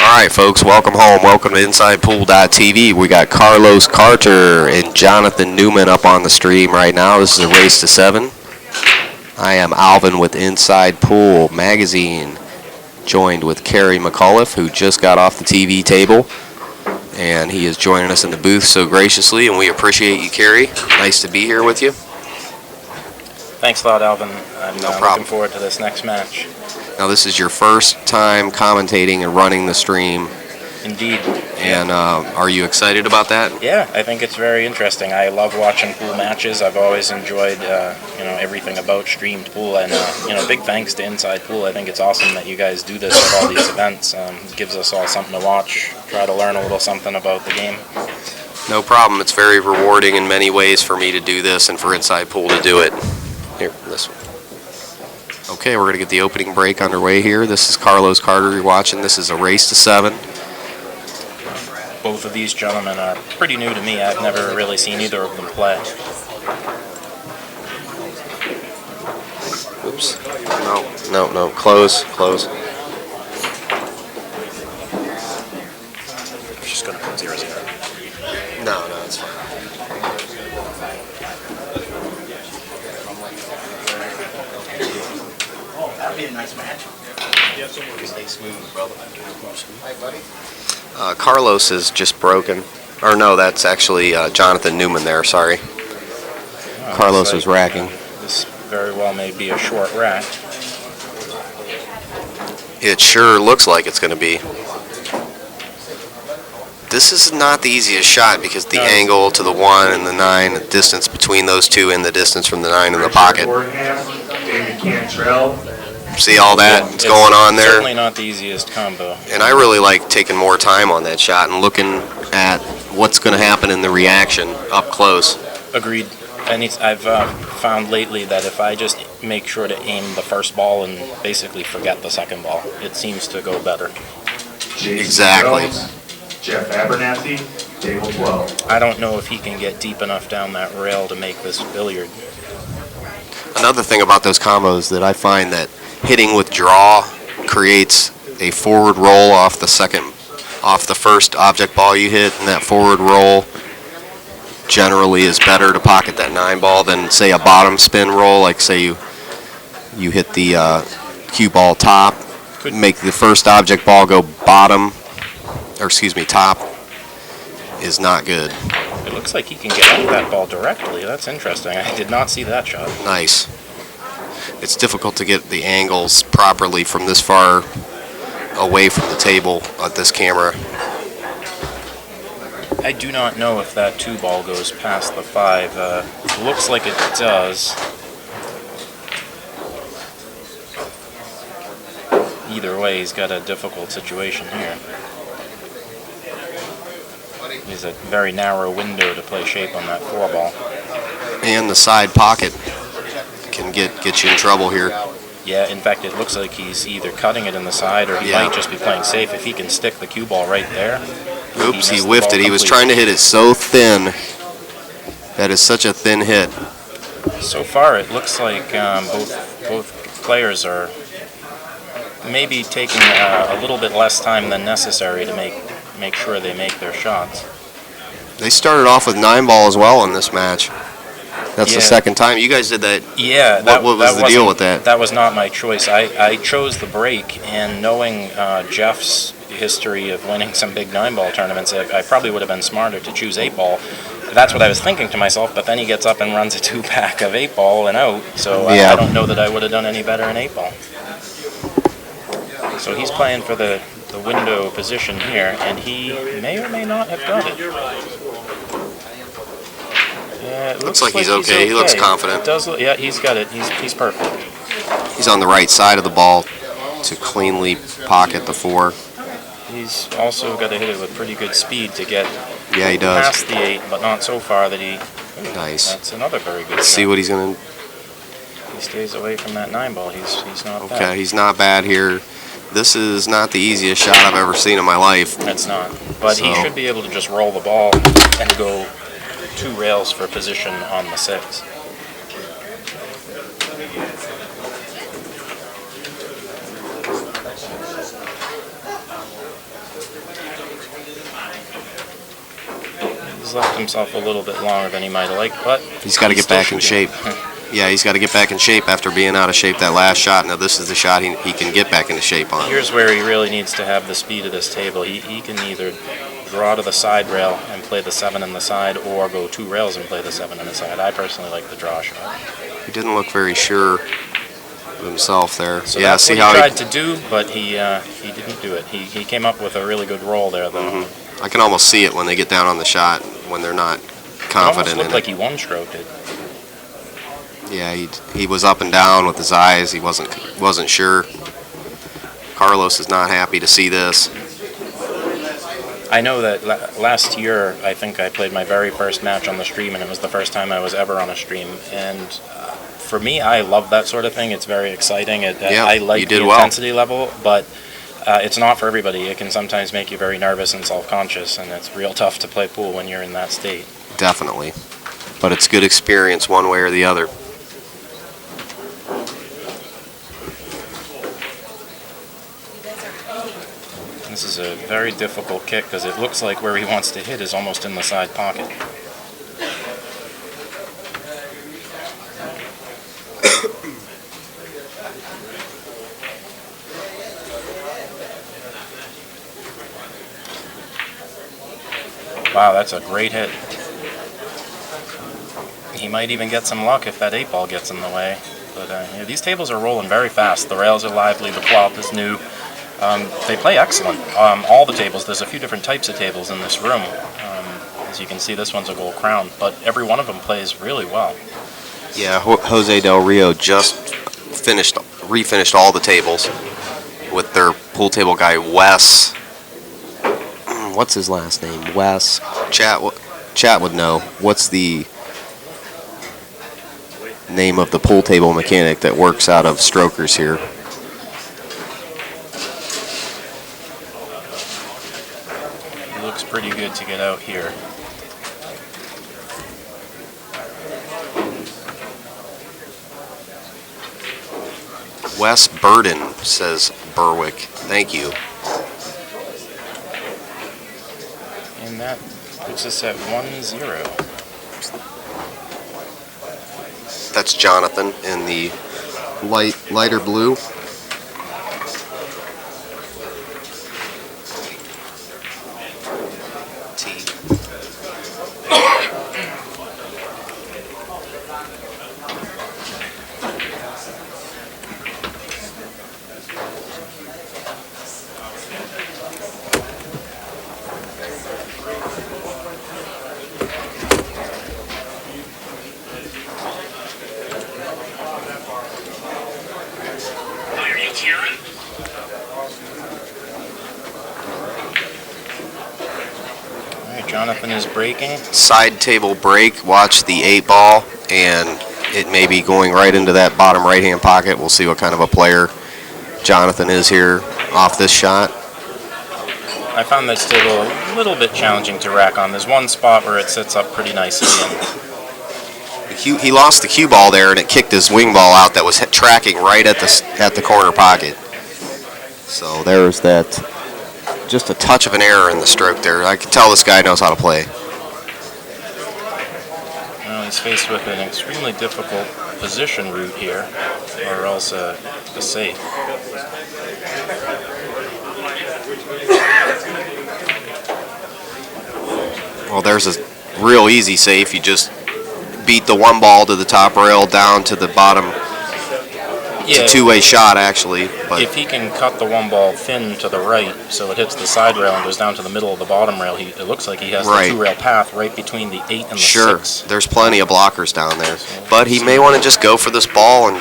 Alright folks, welcome home. Welcome to InsidePool.tv. We got Carlos Carter and Jonathan Newman up on the stream right now. This is a race to 7. I am Alvin with Inside Pool Magazine, joined with Kerry McAuliffe, who just got off the TV table. And he is joining us in the booth so graciously, and we appreciate you, Kerry. Nice to be here with you. Thanks a lot, Alvin. I'm problem. looking forward to this next match. Now this is your first time commentating and running the stream. Indeed. And are you excited about that? Yeah, I think it's very interesting. I love watching pool matches. I've always enjoyed, everything about streamed pool. And, big thanks to Inside Pool. I think it's awesome that you guys do this at all these events. It gives us all something to watch, try to learn a little something about the game. No problem. It's very rewarding in many ways for me to do this and for Inside Pool to do it. Here, this one. Okay, we're going to get the opening break underway here. This is Carlos Carter you're watching. This is a race to 7. Both of these gentlemen are pretty new to me. I've never really seen either of them play. Oops. No. Close. I'm just going to put 0-0. No, it's fine. That'd be a nice match. Stay smooth, brother. Carlos is just broken. Or no, that's actually Jonathan Newman there, sorry. Carlos is racking. This very well may be a short rack. It sure looks like it's going to be. This is not the easiest shot because the angle to the 1 and the 9, the distance between those two and the distance from the 9 in the pocket. See all that that's going on there? Certainly not the easiest combo. And I really like taking more time on that shot and looking at what's going to happen in the reaction up close. Agreed. And I've found lately that if I just make sure to aim the first ball and basically forget the second ball, it seems to go better. Exactly. Jeff Abernathy, table 12. I don't know if he can get deep enough down that rail to make this billiard. Another thing about those combos that I find that hitting with draw creates a forward roll off the first object ball you hit, and that forward roll generally is better to pocket that 9 ball than say a bottom spin roll, like say you hit the cue ball top, make the first object ball go top is not good. It looks like he can get at that ball directly. That's interesting. I did not see that shot. Nice. It's difficult to get the angles properly from this far away from the table at this camera. I do not know if that 2 ball goes past the 5. Looks like it does. Either way, he's got a difficult situation here. He's a very narrow window to play shape on that 4 ball. And the side pocket can get you in trouble here. Yeah, in fact, it looks like he's either cutting it in the side or he might just be playing safe. If he can stick the cue ball right there. Oops, he whiffed it. He was trying to hit it so thin. That is such a thin hit. So far, it looks like both players are maybe taking a little bit less time than necessary to make sure they make their shots. They started off with 9 ball as well in this match. That's the second time. You guys did that. Yeah. What was the deal with that? That was not my choice. I chose the break, and knowing Jeff's history of winning some big 9-ball tournaments, I probably would have been smarter to choose 8-ball. That's what I was thinking to myself, but then he gets up and runs a 2-pack of 8-ball and out, so I don't know that I would have done any better in 8-ball. So he's playing for the window position here, and he may or may not have got it. It looks like he's okay. He looks confident. It does look, yeah, he's got it. He's perfect. He's on the right side of the ball to cleanly pocket the 4. He's also got to hit it with pretty good speed to get he does. Past the 8, but not so far that he... Nice. That's another very good Let's see what he's going to... He stays away from that 9-ball. He's not bad. Okay, he's not bad here. This is not the easiest shot I've ever seen in my life. It's not. But he should be able to just roll the ball and go 2 rails for position on the 6. He's left himself a little bit longer than he might have liked, but He's got to get still back in shooting. shape. Yeah, he's got to get back in shape after being out of shape that last shot. Now this is the shot he can get back into shape on. Here's where he really needs to have the speed of this table. He can either draw to the side rail and play the 7 in the side, or go 2 rails and play the 7 in the side. I personally like the draw shot. He didn't look very sure of himself there. So yeah, that's see what how he tried to do, but he didn't do it. He came up with a really good roll there, though. I can almost see it when they get down on the shot when they're not It confident almost looked in like it. he one-stroked it. Yeah, he was up and down with his eyes. He wasn't sure. Carlos is not happy to see this. I know that last year, I think I played my very first match on the stream, and it was the first time I was ever on a stream. And for me, I love that sort of thing. It's very exciting. Yeah, I you like did the well. intensity level, but it's not for everybody. It can sometimes make you very nervous and self-conscious, and it's real tough to play pool when you're in that state. Definitely. But it's good experience one way or the other. This is a very difficult kick because it looks like where he wants to hit is almost in the side pocket. Wow, that's a great hit. He might even get some luck if that 8-ball gets in the way. But yeah, these tables are rolling very fast. The rails are lively, the flop is new. They play excellent. All the tables, there's a few different types of tables in this room. As you can see, this one's a gold crown, but every one of them plays really well. Yeah, Jose Del Rio just refinished all the tables with their pool table guy, Wes. What's his last name? Wes. Chat would know. What's the name of the pool table mechanic that works out of Strokers here? It looks pretty good to get out here. Wes Burden, says Berwick. Thank you. And that puts us at 1-0. That's Jonathan in the lighter blue. T. Jonathan is breaking. Side table break. Watch the 8-ball, and it may be going right into that bottom right-hand pocket. We'll see what kind of a player Jonathan is here off this shot. I found this table a little bit challenging to rack on. There's one spot where it sits up pretty nicely, and He lost the cue ball there, and it kicked his wing ball out that was tracking right at the corner pocket. So there's that. Just a touch of an error in the stroke there. I can tell this guy knows how to play. well, he's faced with an extremely difficult position route here, or else a safe. Well, there's a real easy safe. You just beat the 1 ball to the top rail down to the bottom. It's a two-way shot, actually. But if he can cut the 1 ball thin to the right so it hits the side rail and goes down to the middle of the bottom rail, it looks like he has Right. the 2-rail path right between the 8 and the sure, 6. there's plenty of blockers down there. But he may want to just go for this ball and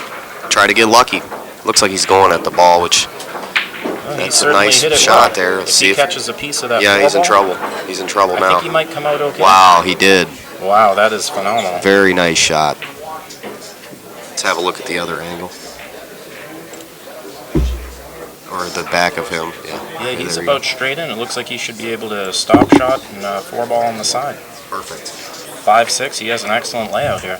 try to get lucky. Looks like he's going at the ball, which Well, he that's a certainly nice hit it shot well. there. If See he if catches a piece of that yeah, he's in ball, trouble. He's in trouble I now. think he might come out okay. Wow, he did. Wow, that is phenomenal. Very nice shot. Let's have a look at the other angle. Or the back of him. Yeah, Yeah, he's there you about straight in. It looks like he should be able to stop shot and 4-ball on the side. go. Perfect. 5-6, he has an excellent layout here.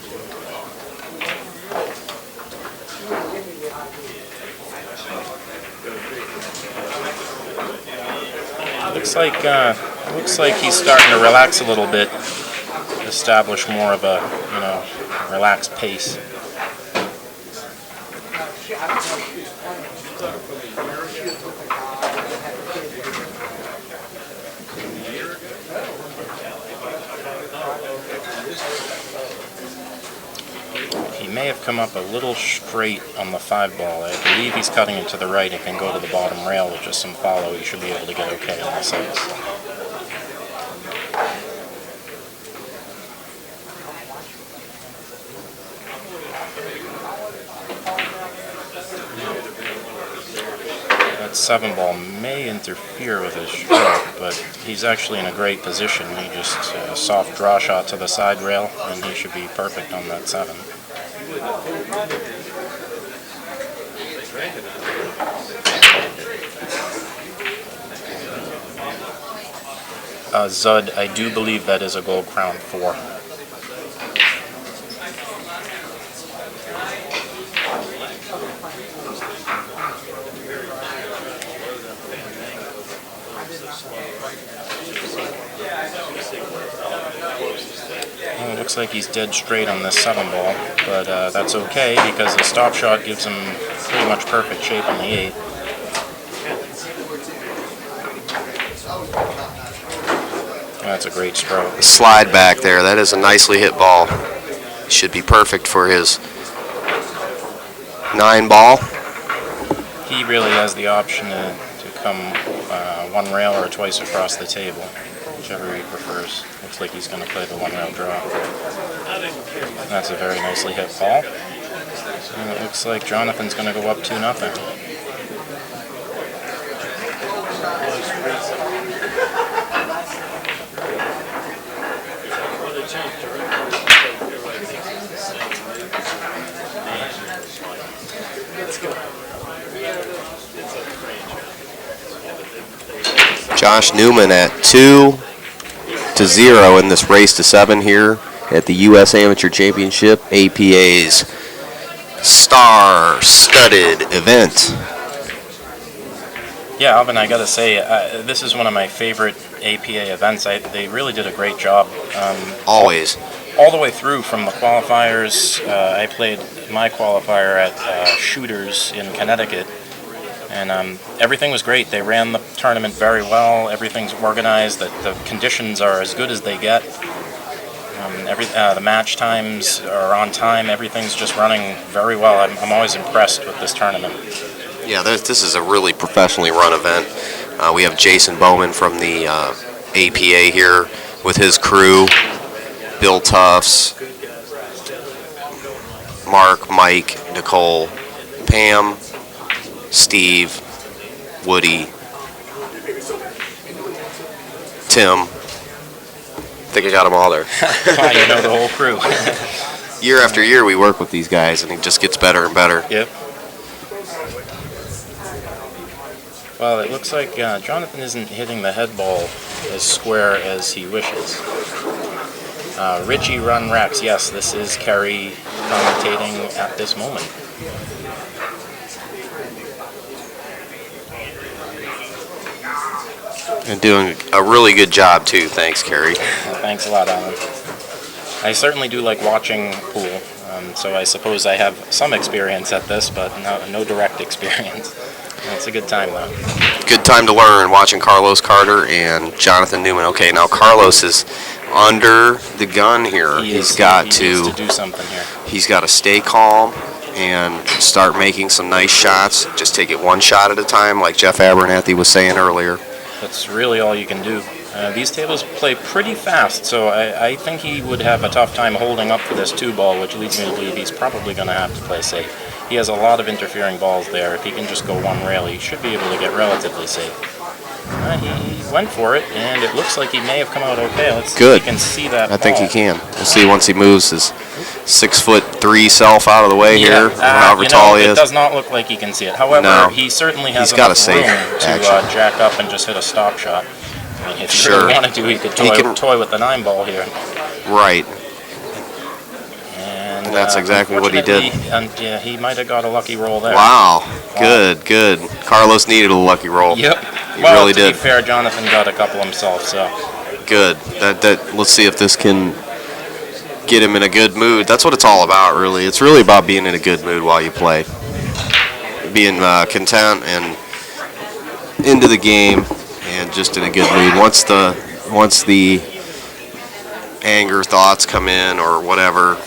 Looks like he's starting to relax a little bit. establish more of a, relaxed pace. He may have come up a little straight on the 5-ball. I believe he's cutting it to the right and can go to the bottom rail with just some follow. He should be able to get okay on the 6. That 7-ball may interfere with his stroke, but he's actually in a great position. He just soft draw shot to the side rail, and he should be perfect on that 7. Zud, I do believe that is a Gold Crown 4. Well, it looks like he's dead straight on this 7-ball, but that's okay because the stop shot gives him pretty much perfect shape on the 8. That's a great stroke. The slide back there, that is a nicely hit ball. Should be perfect for his 9-ball. He really has the option to come one rail or twice across the table, whichever he prefers. Looks like he's going to play the 1-rail draw. That's a very nicely hit ball. And it looks like Jonathan's going to go up 2-0. Josh Newman at 2-0 in this race to 7 here at the U.S. Amateur Championship, APA's star-studded event. Yeah, Alvin, I gotta say, this is one of my favorite APA events. They really did a great job. Always. All the way through from the qualifiers. I played my qualifier at Shooters in Connecticut, and everything was great. They ran the tournament very well. Everything's organized. The conditions are as good as they get. The match times are on time. Everything's just running very well. I'm always impressed with this tournament. Yeah, this is a really professionally run event. We have Jason Bowman from the APA here with his crew, Bill Tufts, Mark, Mike, Nicole, Pam, Steve, Woody, Tim. I think I got them all there. Wow, you know the whole crew. Year after year we work with these guys and it just gets better and better. Yep. Well, it looks like Jonathan isn't hitting the head ball as square as he wishes. Richie Run Rex, yes, this is Kerry commentating at this moment. And doing a really good job too, thanks Kerry. Thanks a lot, Alan. I certainly do like watching pool, so I suppose I have some experience at this, but no direct experience. It's a good time, though. Good time to learn, watching Carlos Carter and Jonathan Newman. Okay, now Carlos is under the gun here. He needs to do something here. He's got to stay calm and start making some nice shots. Just take it one shot at a time, like Jeff Abernathy was saying earlier. That's really all you can do. These tables play pretty fast, so I think he would have a tough time holding up for this 2-ball, which leads me to believe he's probably going to have to play safe. He has a lot of interfering balls there. If he can just go one rail, he should be able to get relatively safe. He went for it, and it looks like he may have come out okay. Let's see if we can see that I think he ball. can. We'll see once he moves his 6'3" self out of the way here, however tall he is. It does not look like he can see it. However, he certainly has enough room to jack up and just hit a stop shot. I mean, if he really wanted to, he could toy with the 9-ball here. Right. And that's exactly what he did. And yeah, he might have got a lucky roll there. Wow. Good. Carlos needed a lucky roll. Yep. He really did. To be fair, Jonathan got a couple himself, so. Good. Let's see if this can get him in a good mood. That's what it's all about, really. It's really about being in a good mood while you play, being content and into the game, and just in a good mood. Once the anger thoughts come in or whatever,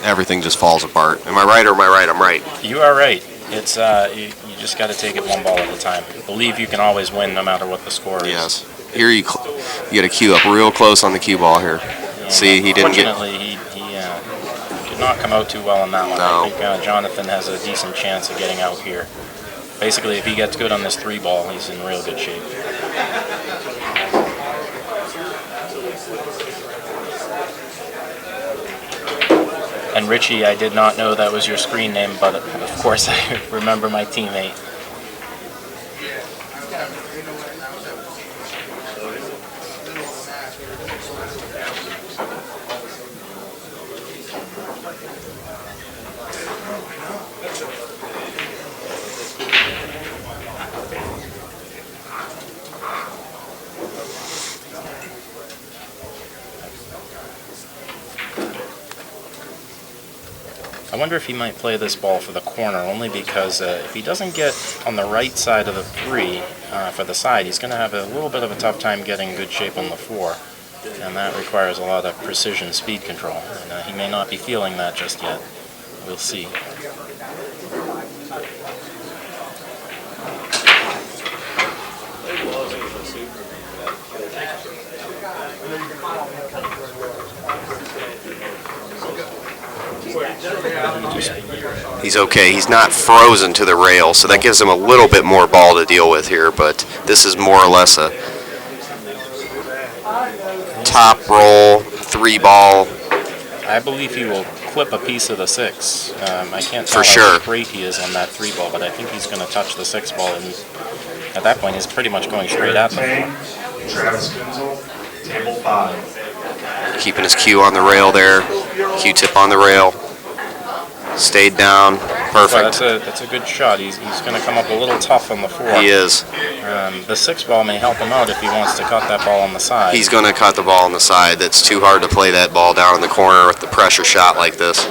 everything just falls apart. Am I right or am I right? I'm right. You are right. It's you just got to take it one ball at a time. Believe you can always win no matter what the score is. Yes. Here you get a cue up real close on the cue ball here. And See, he didn't get. Unfortunately, he did not come out too well on that one. No. I think Jonathan has a decent chance of getting out here. Basically, if he gets good on this 3-ball, he's in real good shape. And Richie, I did not know that was your screen name, but of course I remember my teammate. I wonder if he might play this ball for the corner, only because if he doesn't get on the right side of the 3 for the side, he's going to have a little bit of a tough time getting good shape on the 4, and that requires a lot of precision speed control, and he may not be feeling that just yet. We'll see. He's okay. He's not frozen to the rail, so that gives him a little bit more ball to deal with here, but this is more or less a top roll, 3-ball. I believe he will clip a piece of the 6. I can't tell For sure. how great he is on that 3-ball, but I think he's going to touch the 6-ball, and at that point he's pretty much going straight at them. Travis Gunzel, table 5. Keeping his cue on the rail there. Q-tip on the rail. Stayed down. Well, Perfect. that's a good shot. He's going to come up a little tough on the 4. He is. The 6-ball may help him out if he wants to cut that ball on the side. He's going to cut the ball on the side. That's too hard to play that ball down in the corner with the pressure shot like this.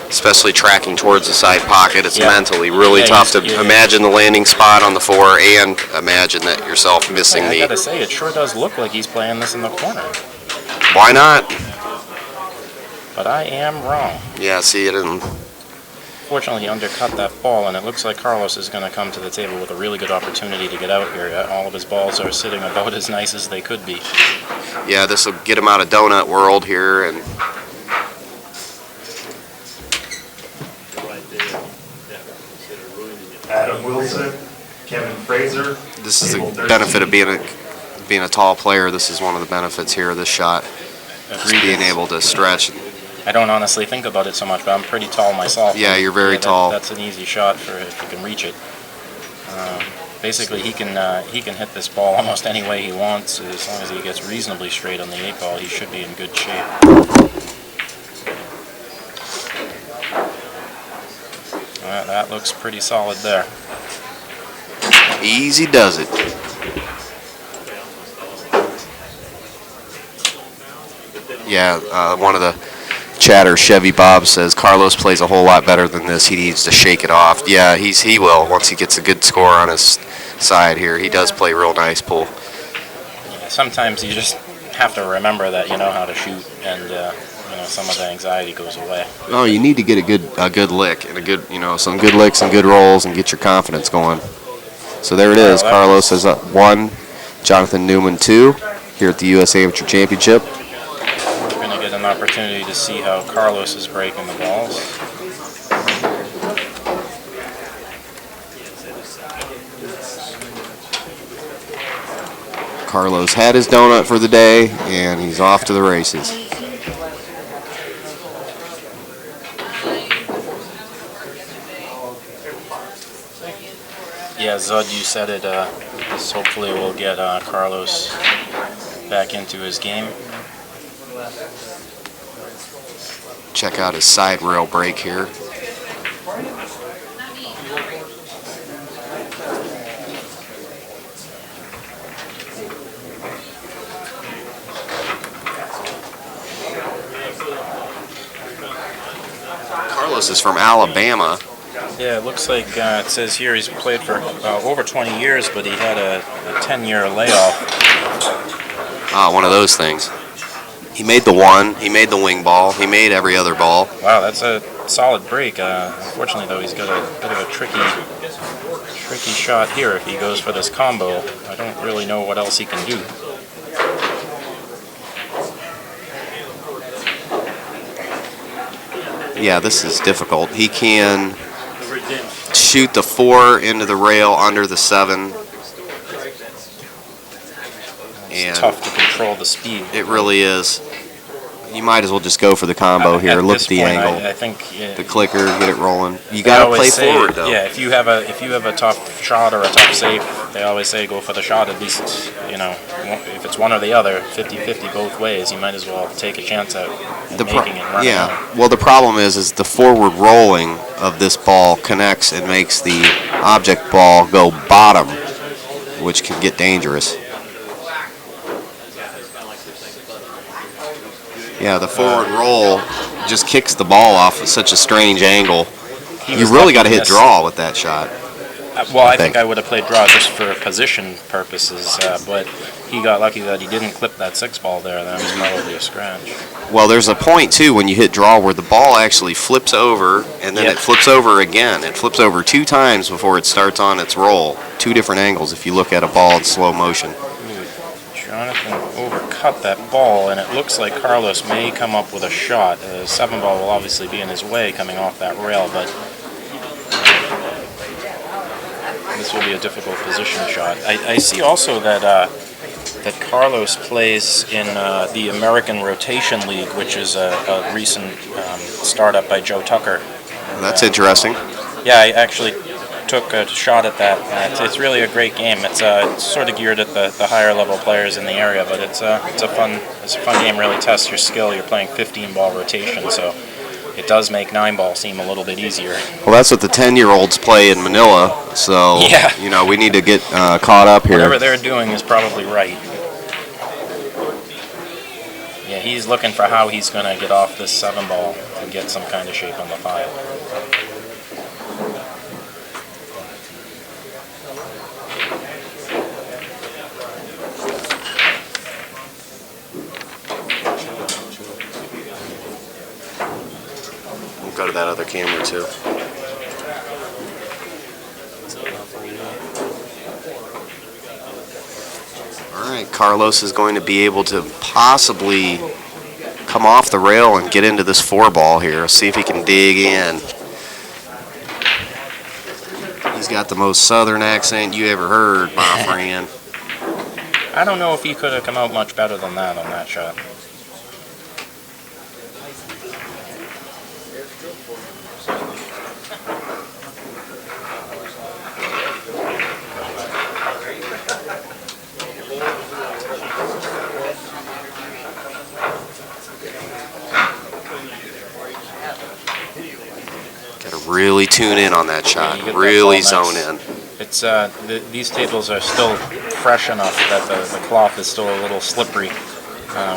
Especially tracking towards the side pocket. It's mentally really tough to imagine the landing spot on the 4 and imagine that yourself missing I the... gotta say, it sure does look like he's playing this in the corner. Why not? But I am wrong. Yeah, see, it didn't... Fortunately, he undercut that ball, and it looks like Carlos is going to come to the table with a really good opportunity to get out here. All of his balls are sitting about as nice as they could be. Yeah, this will get him out of donut world here, and Adam Wilson, Kevin Fraser. this is the benefit of being a tall player. This is one of the benefits here of this shot. Just being able to stretch. I don't honestly think about it so much, but I'm pretty tall myself. Yeah, you're very tall. That's an easy shot for if you can reach it. Basically, he can hit this ball almost any way he wants. As long as he gets reasonably straight on the 8-ball, he should be in good shape. That looks pretty solid there. Easy does it. Yeah, one of the chatter, Chevy Bob, says Carlos plays a whole lot better than this. He needs to shake it off. Yeah, he will once he gets a good score on his side here. He does play real nice pool. Yeah, sometimes you just have to remember that you know how to shoot, and some of the anxiety goes away. Oh, you need to get a good lick and some good licks and good rolls and get your confidence going. So there it is. Carlos is up 1, Jonathan Newman 2 here at the U.S. Amateur Championship. We're going to get an opportunity to see how Carlos is breaking the balls. Carlos had his donut for the day, and he's off to the races. Yeah, Zud, you said it. This hopefully will get Carlos back into his game. Check out his side rail break here. Carlos is from Alabama. Yeah, it looks like it says here he's played for over 20 years, but he had a 10-year layoff. One of those things. He made the one. He made the wing ball. He made every other ball. Wow, that's a solid break. Unfortunately, though, he's got a bit of a tricky shot here if he goes for this combo. I don't really know what else he can do. Yeah, this is difficult. He can shoot the 4 into the rail under the 7. It's tough to control the speed. It really is. You might as well just go for the combo here. Look at the point, angle, I think the clicker, get it rolling. You got to play forward though. Yeah, if you have a tough shot or a tough save, they always say go for the shot. At least if it's one or the other, 50-50 both ways. You might as well take a chance at making it run. Yeah. Well, the problem is the forward rolling of this ball connects and makes the object ball go bottom, which can get dangerous. Yeah, the forward roll just kicks the ball off at such a strange angle. You really got to hit draw with that shot. Well, I think I would have played draw just for position purposes, but he got lucky that he didn't clip that 6 ball there. That was probably a scratch. Well, there's a point, too, when you hit draw where the ball actually flips over, and then it flips over again. It flips over 2 times before it starts on its roll. 2 different angles if you look at a ball in slow motion. Jonathan overcut that ball, and it looks like Carlos may come up with a shot. The 7 ball will obviously be in his way coming off that rail, but this will be a difficult position shot. I see also that that Carlos plays in the American Rotation League, which is a recent startup by Joe Tucker. That's interesting. Yeah, I actually took a shot at that. It's really a great game. It's sort of geared at the higher level players in the area, but it's a fun game. Really tests your skill. You're playing 15 ball rotation, so it does make 9 ball seem a little bit easier. Well, that's what the 10-year-olds play in Manila. So yeah. We need to get caught up here. Whatever they're doing is probably right. Yeah, he's looking for how he's going to get off this 7 ball and get some kind of shape on the 5. Go to that other camera too. All right, Carlos is going to be able to possibly come off the rail and get into this 4 ball here. See if he can dig in. He's got the most southern accent you ever heard, my friend. I don't know if he could have come out much better than that on that shot. Really tune in on that shot. Really zone in. It's these tables are still fresh enough that the cloth is still a little slippery,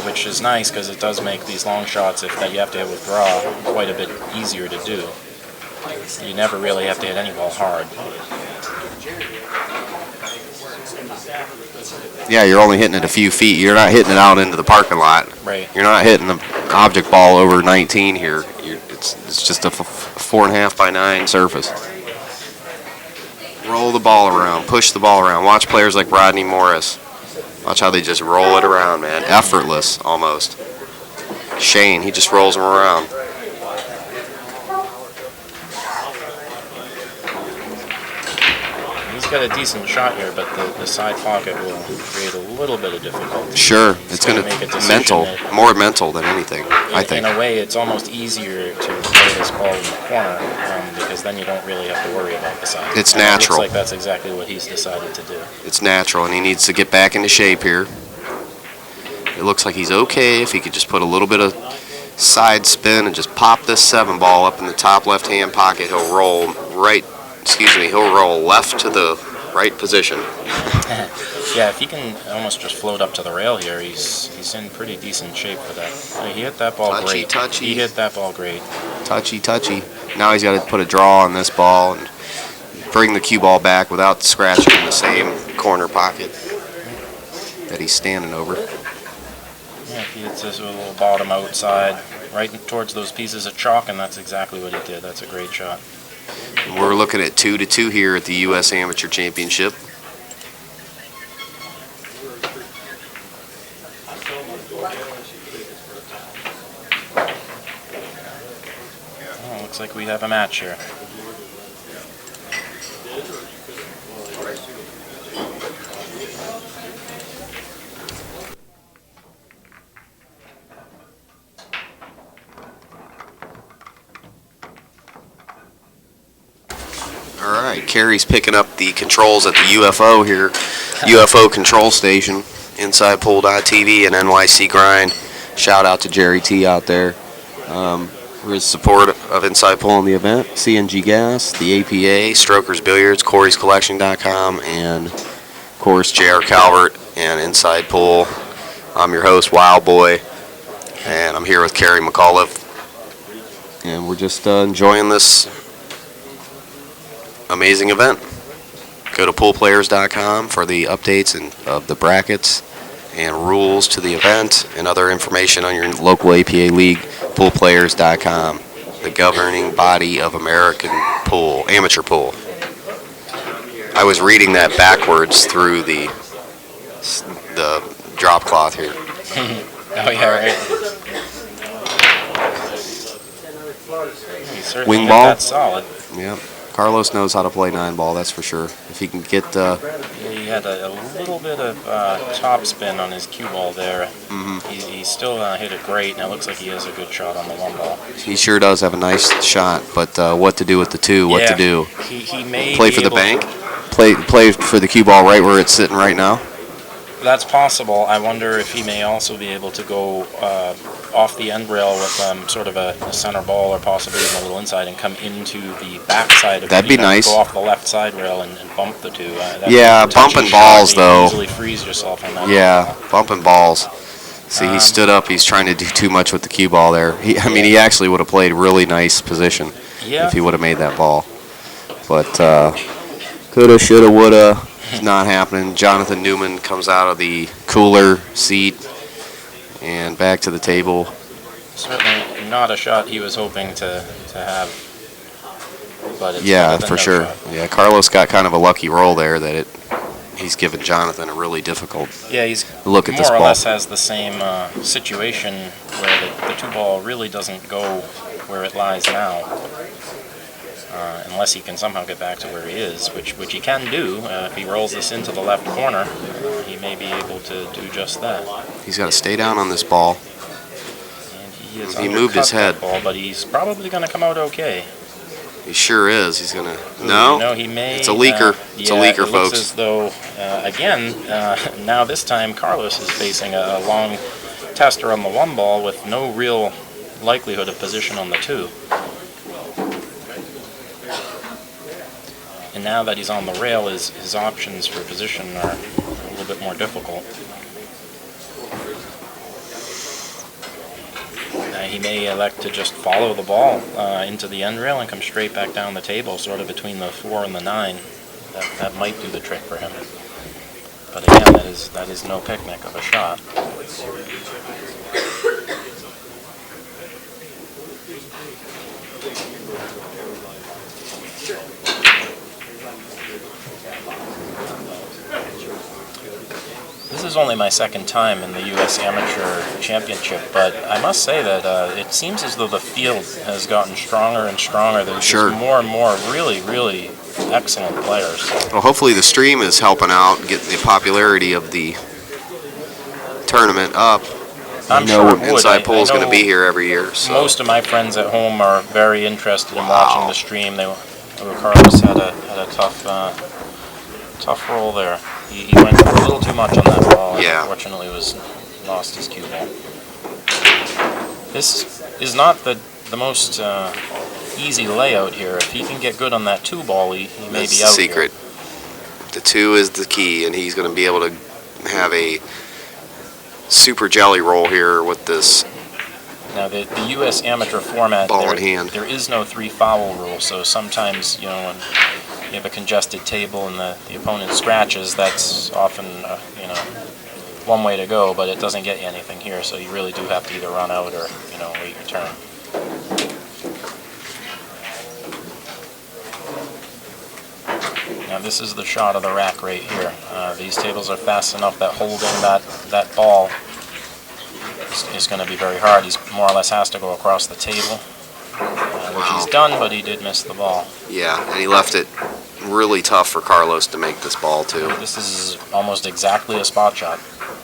which is nice because it does make these long shots that you have to hit with draw quite a bit easier to do. You never really have to hit any ball hard. Yeah, you're only hitting it a few feet. You're not hitting it out into the parking lot. Right. You're not hitting the object ball over 19 here. It's just a 4.5 by 9 surface. Roll the ball around. Push the ball around. Watch players like Rodney Morris. Watch how they just roll it around, man. Effortless, almost. Shane, he just rolls them around. He's got a decent shot here, but the side pocket will create a little bit of difficulty. Sure, it's going to make a mental, more mental than anything, I think. In a way, it's almost easier to play this ball in the corner because then you don't really have to worry about the side. It's natural. It looks like that's exactly what he's decided to do. It's natural, and he needs to get back into shape here. It looks like he's okay if he could just put a little bit of side spin and just pop this 7 ball up in the top left-hand pocket. He'll roll left to the right position. Yeah, if he can almost just float up to the rail here, he's in pretty decent shape for that. He hit that ball Touchy, great. touchy. He hit that ball great. Touchy, touchy. Now he's got to put a draw on this ball and bring the cue ball back without scratching in the same corner pocket that he's standing over. Yeah, if he hits this with a little bottom outside, right towards those pieces of chalk, and that's exactly what he did. That's a great shot. We're looking at 2-2 here at the U.S. Amateur Championship. Oh, looks like we have a match here. All right, Kerry's picking up the controls at the UFO here, UFO control station, InsidePool.tv and NYC Grind. Shout out to Jerry T out there for his support of Inside Pool in the event. CNG Gas, the APA, Strokers Billiards, Corey'sCollection.com, and of course J.R. Calvert and Inside Pool. I'm your host, Wild Boy, and I'm here with Kerry McAuliffe, and we're just enjoying this amazing event. Go to poolplayers.com for the updates of the brackets and rules to the event and other information on your local APA league. Poolplayers.com, the governing body of American pool, amateur pool. I was reading that backwards through the drop cloth here. Oh yeah, right. He certainly Wing hit ball? that solid. Yeah. Carlos knows how to play 9-ball, that's for sure. If he can get... He had a little bit of top spin on his cue ball there. He still hit it great, and it looks like he has a good shot on the 1 ball. He sure does have a nice shot, but what to do with the 2, what to do. He may Play be for the able bank? Play for the cue ball right where it's sitting right now? That's possible. I wonder if he may also be able to go off the end rail with sort of a center ball or possibly even a little inside and come into the back side of That'd the be nice. Go off the left side rail and bump the 2. Yeah, bumping balls, though. You easily freeze yourself on that. Yeah, bumping balls. See, he stood up. He's trying to do too much with the cue ball there. He actually would have played really nice position if he would have made that ball. But coulda, shoulda, woulda. It's not happening. Jonathan Newman comes out of the cooler seat and back to the table. Certainly not a shot he was hoping to have. But it's Yeah, better than for no sure. shot. Yeah, Carlos got kind of a lucky roll there that he's given Jonathan a really difficult he's look at this more or ball. less has the same situation where the 2 ball really doesn't go where it lies now. Unless he can somehow get back to where he is, which he can do. If he rolls this into the left corner, he may be able to do just that. He's got to stay down on this ball. And He moved his head. that ball, but he's probably going to come out okay. He sure is. He's going to... No? No, he may... It's a leaker. It's a leaker, it folks. looks as though, again, now this time Carlos is facing a long tester on the 1 ball with no real likelihood of position on the 2. And now that he's on the rail, his options for position are a little bit more difficult. He may elect to just follow the ball into the end rail and come straight back down the table, sort of between the 4 and the 9. That might do the trick for him. But again, that is no picnic of a shot. This is only my 2nd time in the U.S. Amateur Championship, but I must say that it seems as though the field has gotten stronger and stronger. There's just more and more really, really excellent players. Well, hopefully the stream is helping out, getting the popularity of the tournament up. I'm sure it would. Inside Pool is going to be here every year. So. Most of my friends at home are very interested in watching the stream. Carlos had a tough roll there. He went a little too much on that ball. Yeah. Unfortunately, lost his cue ball. This is not the most easy layout here. If he can get good on that 2 ball, he may be out. Secret. Here. The 2 is the key, and he's going to be able to have a super jelly roll here with this Now, the U.S. amateur format, ball in hand. there is no 3-foul rule, so sometimes, you know, when you have a congested table and the opponent scratches, that's often, you know, one way to go, but it doesn't get you anything here, so you really do have to either run out or, you know, wait your turn. Now, this is the shot of the rack right here. These tables are fast enough that holding that ball is going to be very hard. He's more or less has to go across the table, which he's done, but he did miss the ball. Yeah, and he left it really tough for Carlos to make this ball too. This is almost exactly a spot shot.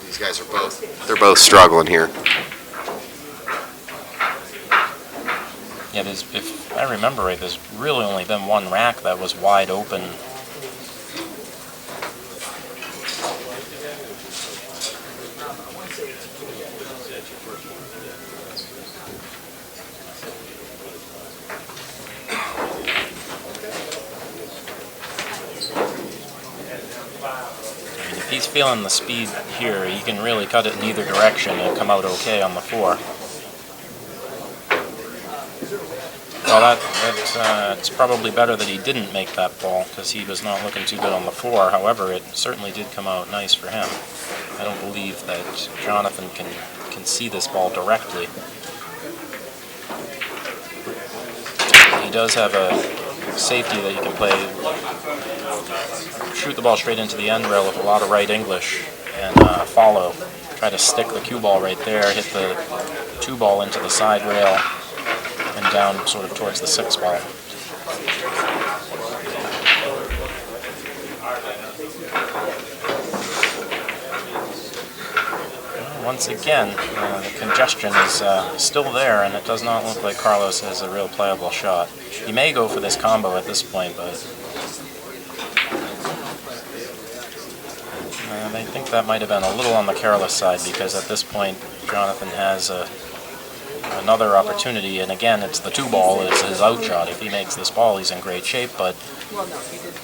These guys are they're both struggling here. Yeah, if I remember right, there's really only been one rack that was wide open. If he's feeling the speed here, he can really cut it in either direction and come out okay on the 4. Well, it's probably better that he didn't make that ball because he was not looking too good on the 4. However, it certainly did come out nice for him. I don't believe that Jonathan can see this ball directly. He does have a safety that he can play, shoot the ball straight into the end rail with a lot of right English and follow. Try to stick the cue ball right there, hit the 2 ball into the side rail and down sort of towards the 6 ball. Once again, the congestion is still there, and it does not look like Carlos has a real playable shot. He may go for this combo at this point, but I think that might have been a little on the careless side because at this point Jonathan has another opportunity, and again it's the 2 ball, it's his out shot. If he makes this ball, he's in great shape, but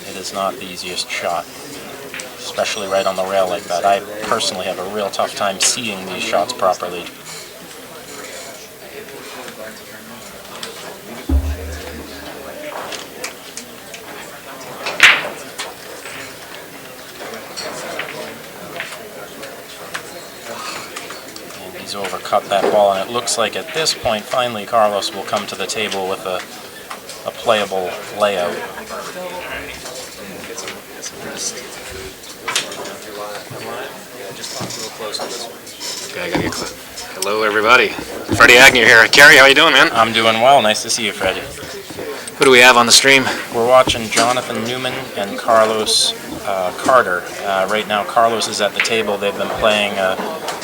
it is not the easiest shot, especially right on the rail like that. I personally have a real tough time seeing these shots properly. And he's overcut that ball, and it looks like at this point, finally, Carlos will come to the table with a playable layout. Okay, I gotta get close. Hello, everybody. Freddie Agnew here. Kerry, how you doing, man? I'm doing well. Nice to see you, Freddie. Who do we have on the stream? We're watching Jonathan Newman and Carlos Carter. Right now, Carlos is at the table. They've been playing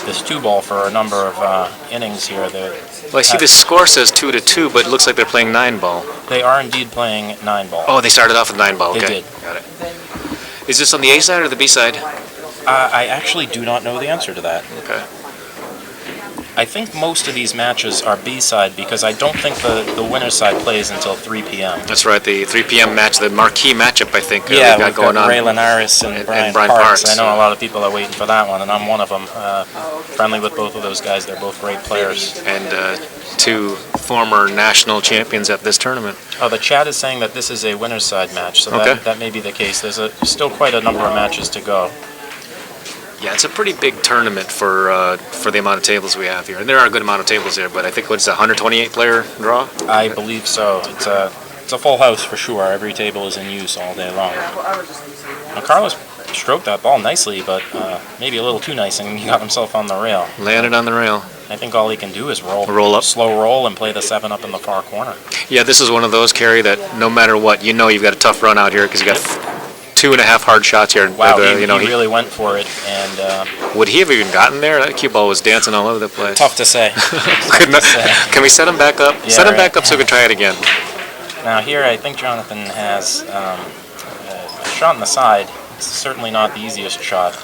this 2 ball for a number of innings here. Well, I see the score says 2-2, but it looks like they're playing 9 ball. They are indeed playing 9 ball. Oh, they started off with 9 ball. Okay. They did. Got it. Is this on the A side or the B side? I actually do not know the answer to that. Okay. I think most of these matches are B-side because I don't think the winner's side plays until 3 p.m. That's right, the 3 p.m. match, the marquee matchup, I think. Yeah, we've got going on. Ray Linares and Brian Parks. I know a lot of people are waiting for that one, and I'm one of them. Friendly with both of those guys. They're both great players. And 2 former national champions at this tournament. Oh, the chat is saying that this is a winner's side match, so okay. that may be the case. There's still quite a number of matches to go. Yeah, it's a pretty big tournament for the amount of tables we have here. And there are a good amount of tables here, but I think what's a 128 player draw? I believe so. It's a full house for sure. Every table is in use all day long. Now, Carlos stroked that ball nicely, but maybe a little too nice, and he got himself on the rail. Landed on the rail. I think all he can do is roll. Roll up. Slow roll and play the 7 up in the far corner. Yeah, this is one of those, Kerry, that no matter what, you know you've got a tough run out here because you got 2.5 hard shots here. Wow, he really went for it. And would he have even gotten there? That cue ball was dancing all over the place. Tough to say. Can we set him back up? Yeah, set him back up so we can try it again. Now here, I think Jonathan has a shot on the side. It's certainly not the easiest shot.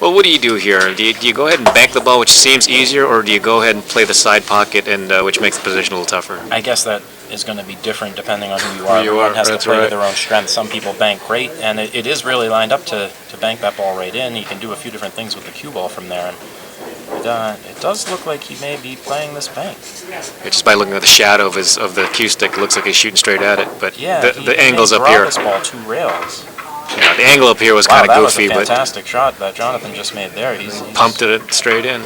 Well, what do you do here? Do you go ahead and bank the ball, which seems easier, or do you go ahead and play the side pocket, and which makes the position a little tougher? I guess that is going to be different depending on who you are. you Everyone are, has to that's play to right. their own strength. Some people bank great, and it is really lined up to bank that ball right in. You can do a few different things with the cue ball from there, and it does look like he may be playing this bank. Yeah, just by looking at the shadow of the cue stick, it looks like he's shooting straight at it. But Yeah, the angles may up draw here, this ball 2 rails. yeah, the angle up here was Wow, kind of that was goofy, a but fantastic shot that Jonathan just made there. He's pumped it straight in.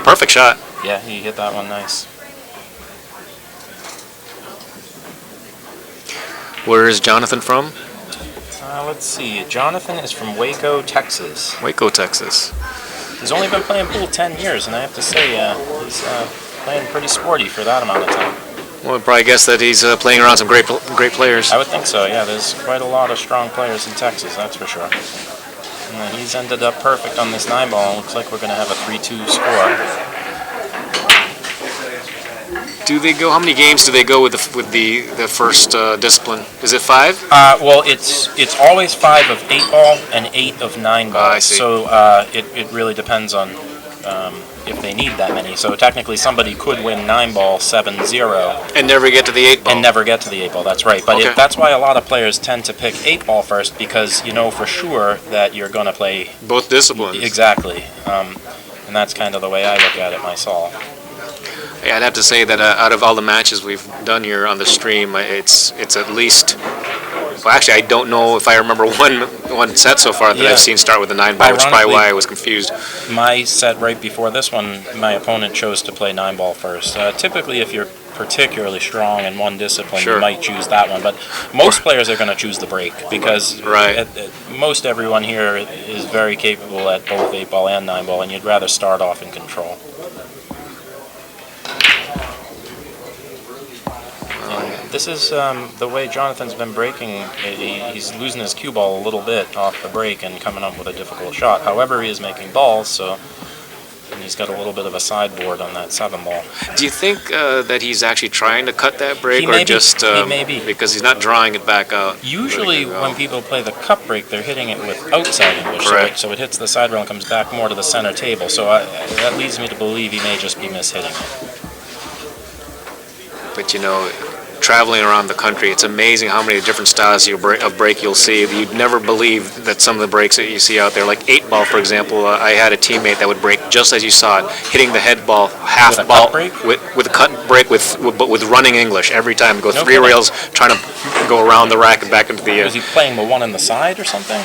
Perfect shot. Yeah, he hit that one nice. Where is Jonathan from? Let's see. Jonathan is from Waco, Texas. Waco, Texas. He's only been playing pool 10 years, and I have to say, he's playing pretty sporty for that amount of time. Well, I'd probably guess that he's playing around some great players. I would think so, yeah. There's quite a lot of strong players in Texas, that's for sure. And he's ended up perfect on this 9-ball. Looks like we're going to have a 3-2 score. Do they go? How many games do they go with the first discipline? Is it 5? Well, it's always 5 of 8-ball and 8 of 9-ball. I see. So it really depends on if they need that many. So technically somebody could win 9-ball 7-0 And never get to the 8-ball. and never get to the 8-ball. That's right. But Okay. that's why a lot of players tend to pick 8-ball first, because you know for sure that you're going to play Both disciplines. exactly. And that's kind of the way I look at it myself. Yeah, I'd have to say that out of all the matches we've done here on the stream, it's at least. Well, actually, I don't know if I remember one set so far that Yeah. I've seen start with a 9-ball, which is probably Ironically- why I was confused. My set right before this one, my opponent chose to play 9-ball first. Typically, if you're particularly strong in one discipline, Sure. you might choose that one. But most players are going to choose the break, because Right. most everyone here is very capable at both 8-ball and 9-ball, and you'd rather start off in control. This is the way Jonathan's been breaking. He's losing his cue ball a little bit off the break and coming up with a difficult shot. However, he is making balls, so and he's got a little bit of a sideboard on that 7-ball. Do you think that he's actually trying to cut that break, He or may be. just He may be. because he's not drawing it back out? Usually, when people play the cup break, they're hitting it with outside English, Correct. so it hits the side rail and comes back more to the center table. So that leads me to believe he may just be mishitting it. But traveling around the country, it's amazing how many different styles of break you'll see. You'd never believe that some of the breaks that you see out there, like 8-ball, for example. I had a teammate that would break just as you saw it, hitting the head ball, half With a ball, cut break? with a cut break, but with running English every time. Go No 3 kidding. rails, trying to go around the rack and back into the. Was he playing the one in the side or something?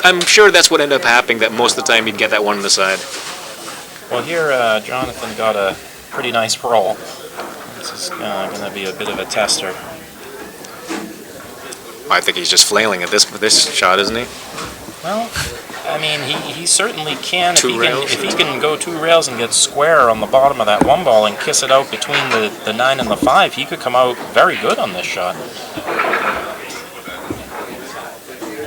I'm sure that's what ended up happening. That most of the time you'd get that one on the side. Well, here Jonathan got a pretty nice roll. This is going to be a bit of a tester. I think he's just flailing at this shot, isn't he? Well, I mean, he certainly can. Two rails? If he can go 2 rails and get square on the bottom of that 1-ball and kiss it out between the 9 and the 5, he could come out very good on this shot.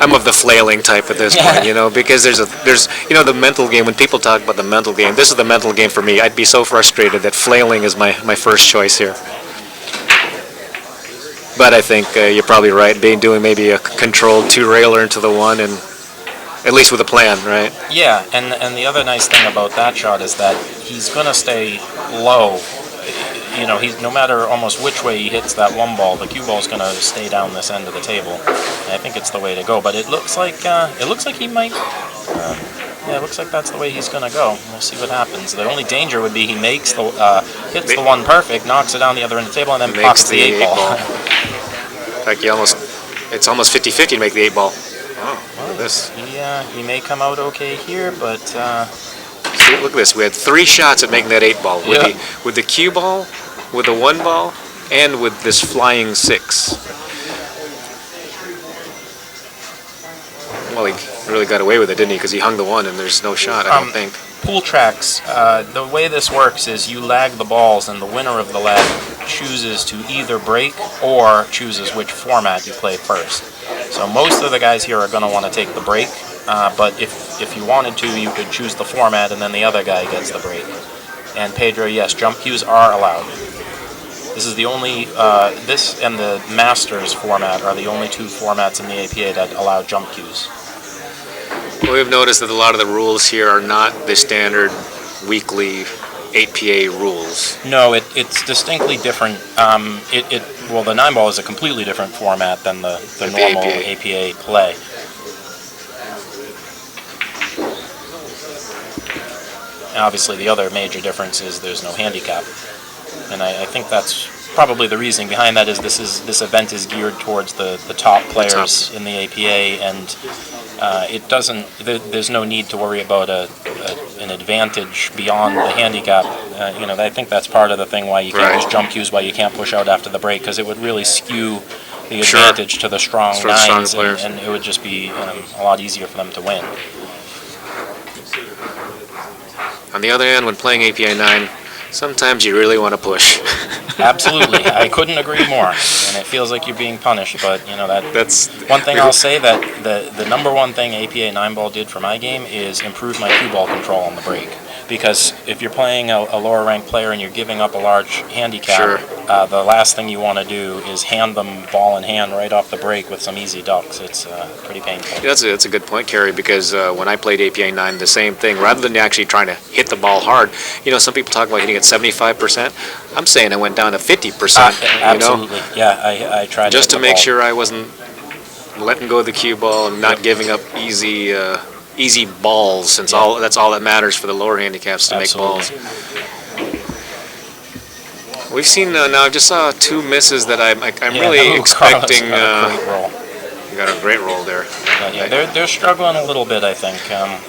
I'm of the flailing type at this point, because there's the mental game. When people talk about the mental game, this is the mental game for me. I'd be so frustrated that flailing is my first choice here. But I think you're probably right. Doing maybe a controlled 2-railer into the 1, and at least with a plan, right? Yeah, and the other nice thing about that shot is that he's going to stay low. He's no matter almost which way he hits that 1-ball, the cue ball is going to stay down this end of the table. And I think it's the way to go. But it looks like he might. It looks like that's the way he's going to go. We'll see what happens. The only danger would be he makes hits the 1 perfect, knocks it down the other end of the table, and then Makes pops the the 8-ball. In fact, it's almost 50-50 to make the 8-ball. Oh, look at this. He may come out okay here, but See, look at this. We had 3 shots at making that 8-ball. With the cue ball, with the 1-ball, and with this flying 6. Well, he really got away with it, didn't he? Because he hung the 1, and there's no shot, I don't think. pool tracks, the way this works is you lag the balls, and the winner of the lag chooses to either break or chooses which format you play first. So most of the guys here are going to want to take the break, but if you wanted to, you could choose the format, and then the other guy gets the break. And Pedro, yes, jump cues are allowed. This is the only, this and the Masters format are the only 2 formats in the APA that allow jump cues. We've noticed that a lot of the rules here are not the standard weekly 8PA rules. No, it's distinctly different. Well, the 9-ball is a completely different format than the The normal APA. APA play. Obviously, the other major difference is there's no handicap, and I think that's probably the reasoning behind that. Is this event is geared towards the top players in the APA, and it doesn't. There's no need to worry about an advantage beyond the handicap. I think that's part of the thing why you can't use jump cues, why you can't push out after the break, because it would really skew the advantage to the strong nines, and it would just be a lot easier for them to win. On the other hand, when playing APA 9, sometimes you really want to push. Absolutely, I couldn't agree more. And it feels like you're being punished, but that's one thing I'll say, that the number one thing APA 9-ball did for my game is improve my cue ball control on the break. Because if you're playing a lower ranked player and you're giving up a large handicap, the last thing you want to do is hand them ball in hand right off the break with some easy ducks. It's pretty painful. That's a good point, Kerry, because when I played APA 9, the same thing. Rather than actually trying to hit the ball hard, some people talk about hitting at 75%. I'm saying I went down to 50%. Absolutely, yeah. I tried just to make sure I wasn't letting go of the cue ball and not giving up easy balls, since that's all that matters for the lower handicaps, to make balls. We've seen now. I just saw two misses that I'm really expecting. You got a great roll there. They're struggling a little bit, I think.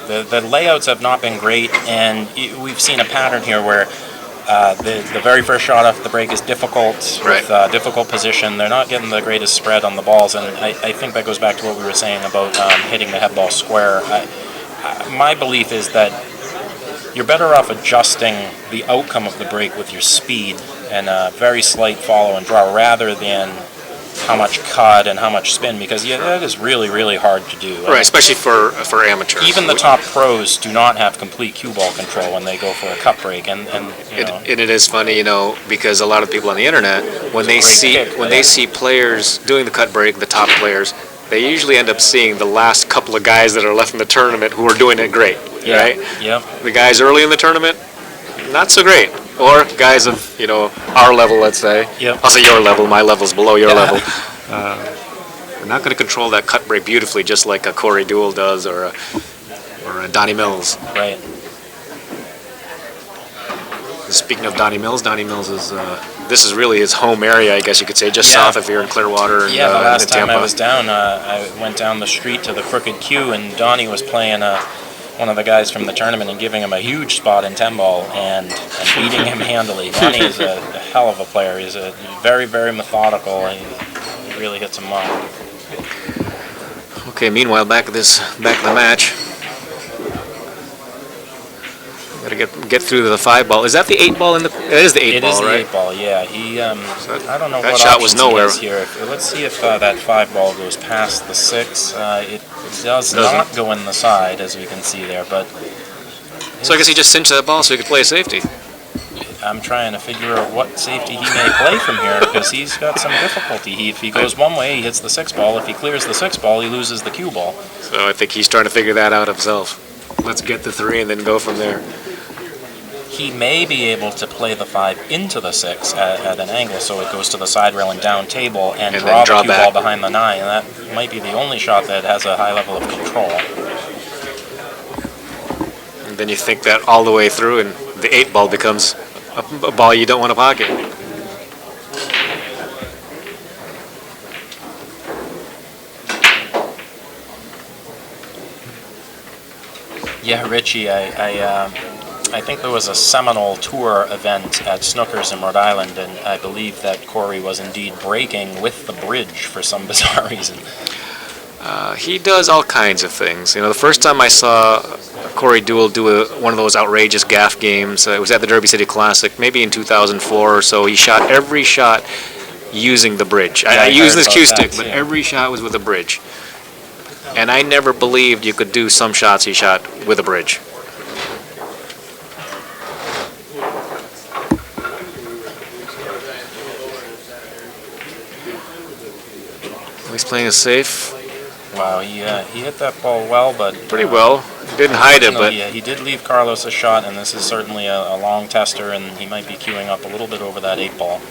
The layouts have not been great, and we've seen a pattern here where the very first shot off the break is difficult, with difficult position. They're not getting the greatest spread on the balls, and I think that goes back to what we were saying about hitting the head ball square. My belief is that you're better off adjusting the outcome of the break with your speed and a very slight follow and draw, rather than how much cut and how much spin, because that is really, really hard to do. Right, especially for amateurs. Even the top pros do not have complete cue ball control when they go for a cut break, and it is funny, because a lot of people on the internet, when they see players doing the cut break, the top players, they usually end up seeing the last couple of guys that are left in the tournament who are doing it great, right? Yep. The guys early in the tournament, not so great. Or guys of, our level, let's say. Yep. I'll say your level, my level's below your level. We're not going to control that cut break beautifully, just like a Corey Deuel does, or a Donnie Mills. Right. Speaking of Donnie Mills is, this is really his home area, I guess you could say, just south of here in Clearwater. And, the last time Tampa. I was down, I went down the street to the Crooked Q, and Donnie was playing one of the guys from the tournament and giving him a huge spot in 10-ball and beating him handily. Donnie is a hell of a player. He's very, very methodical, and he really hits them well. Okay, meanwhile, back to the match. Got to get through to the 5-ball. Is that the 8-ball in the? It is the 8-ball, right? It is the 8-ball. Yeah. He. I don't know that what shot was nowhere he has here. Let's see if that 5-ball goes past the 6. It does not go in the side, as we can see there. But so I guess he just cinched that ball so he could play safety. I'm trying to figure out what safety he may play from here, because he's got some difficulty. If he goes one way, he hits the 6-ball. If he clears the 6-ball, he loses the cue ball. So I think he's trying to figure that out himself. Let's get the 3 and then go from there. He may be able to play the 5 into the 6 at an angle, so it goes to the side rail and down table, and draw the cue ball behind the 9. And that might be the only shot that has a high level of control. And then you think that all the way through, and the 8-ball becomes a ball you don't want to pocket. Yeah, Richie, I think there was a Seminole Tour event at Snookers in Rhode Island, and I believe that Corey was indeed breaking with the bridge for some bizarre reason. He does all kinds of things. The first time I saw Corey Deuel do one of those outrageous gaff games, it was at the Derby City Classic, maybe in 2004 or so. He shot every shot using the bridge. I used this cue stick, but every shot was with a bridge. And I never believed you could do some shots he shot with a bridge. He's playing it safe. Wow, he hit that ball well, but Pretty well. Didn't hide it, but he did leave Carlos a shot, and this is certainly a long tester, and he might be queuing up a little bit over that 8-ball.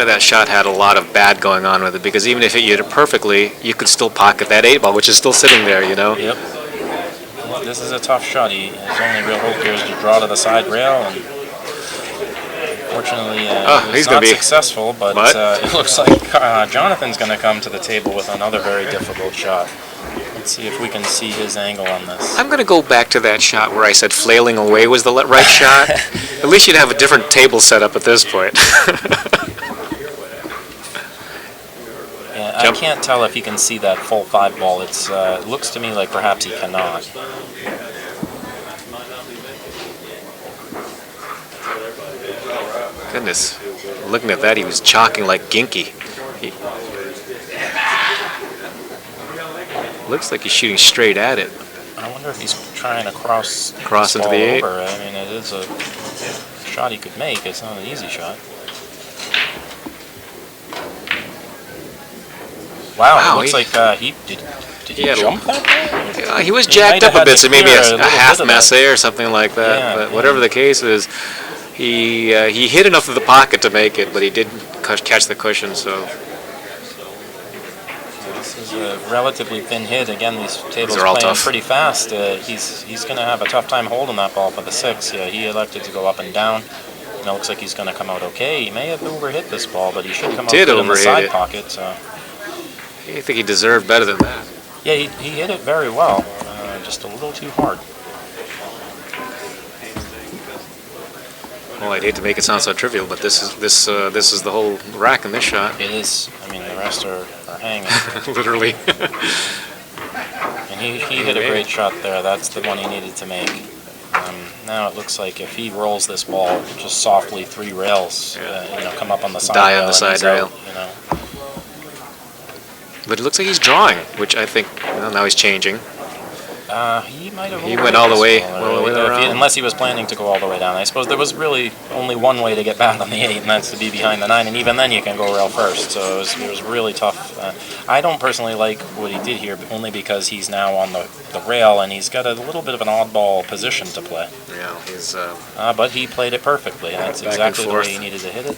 that shot had a lot of bad going on with it, because even if it hit it perfectly, you could still pocket that 8-ball, which is still sitting there, Yep. This is a tough shot. His only real hope here is to draw to the side rail, and unfortunately, he's not successful, but it looks like Jonathan's going to come to the table with another very difficult shot. Let's see if we can see his angle on this. I'm going to go back to that shot where I said flailing away was the right shot. At least you'd have a different table set up at this point. I can't tell if he can see that full 5-ball. It looks to me like perhaps he cannot. Goodness, looking at that, he was chalking like Ginky. Looks like he's shooting straight at it. I wonder if he's trying to cross into the 8. over. I mean, it is a shot he could make. It's not an easy shot. Wow, it looks like he did he jump that way? Yeah, he was jacked up a bit, so maybe a half massé or something like that. Yeah, but whatever the case is, he hit enough of the pocket to make it, but he didn't catch the cushion. So this is a relatively thin hit. Again, these tables are all playing tough. pretty fast. He's going to have a tough time holding that ball for the 6. Yeah, he elected to go up and down. And it looks like he's going to come out okay. He may have overhit this ball, but he should come out good in the side pocket. So. I think he deserved better than that. Yeah, he hit it very well, just a little too hard. Well, I'd hate to make it sound so trivial, but this is the whole rack in this shot. It is. I mean, the rest are hanging. Literally. And he hit a great shot there. That's the one he needed to make. Now it looks like if he rolls this ball just softly 3 rails, come up on the side rail. Die on the side rail. But it looks like he's drawing, which I think now he's changing. He might have. He went all the way around. Unless he was planning to go all the way down. I suppose there was really only one way to get back on the 8, and that's to be behind the 9. And even then, you can go rail first. So it was really tough. I don't personally like what he did here, only because he's now on the rail, and he's got a little bit of an oddball position to play. Yeah, he's. But he played it perfectly. That's exactly the way he needed to hit it.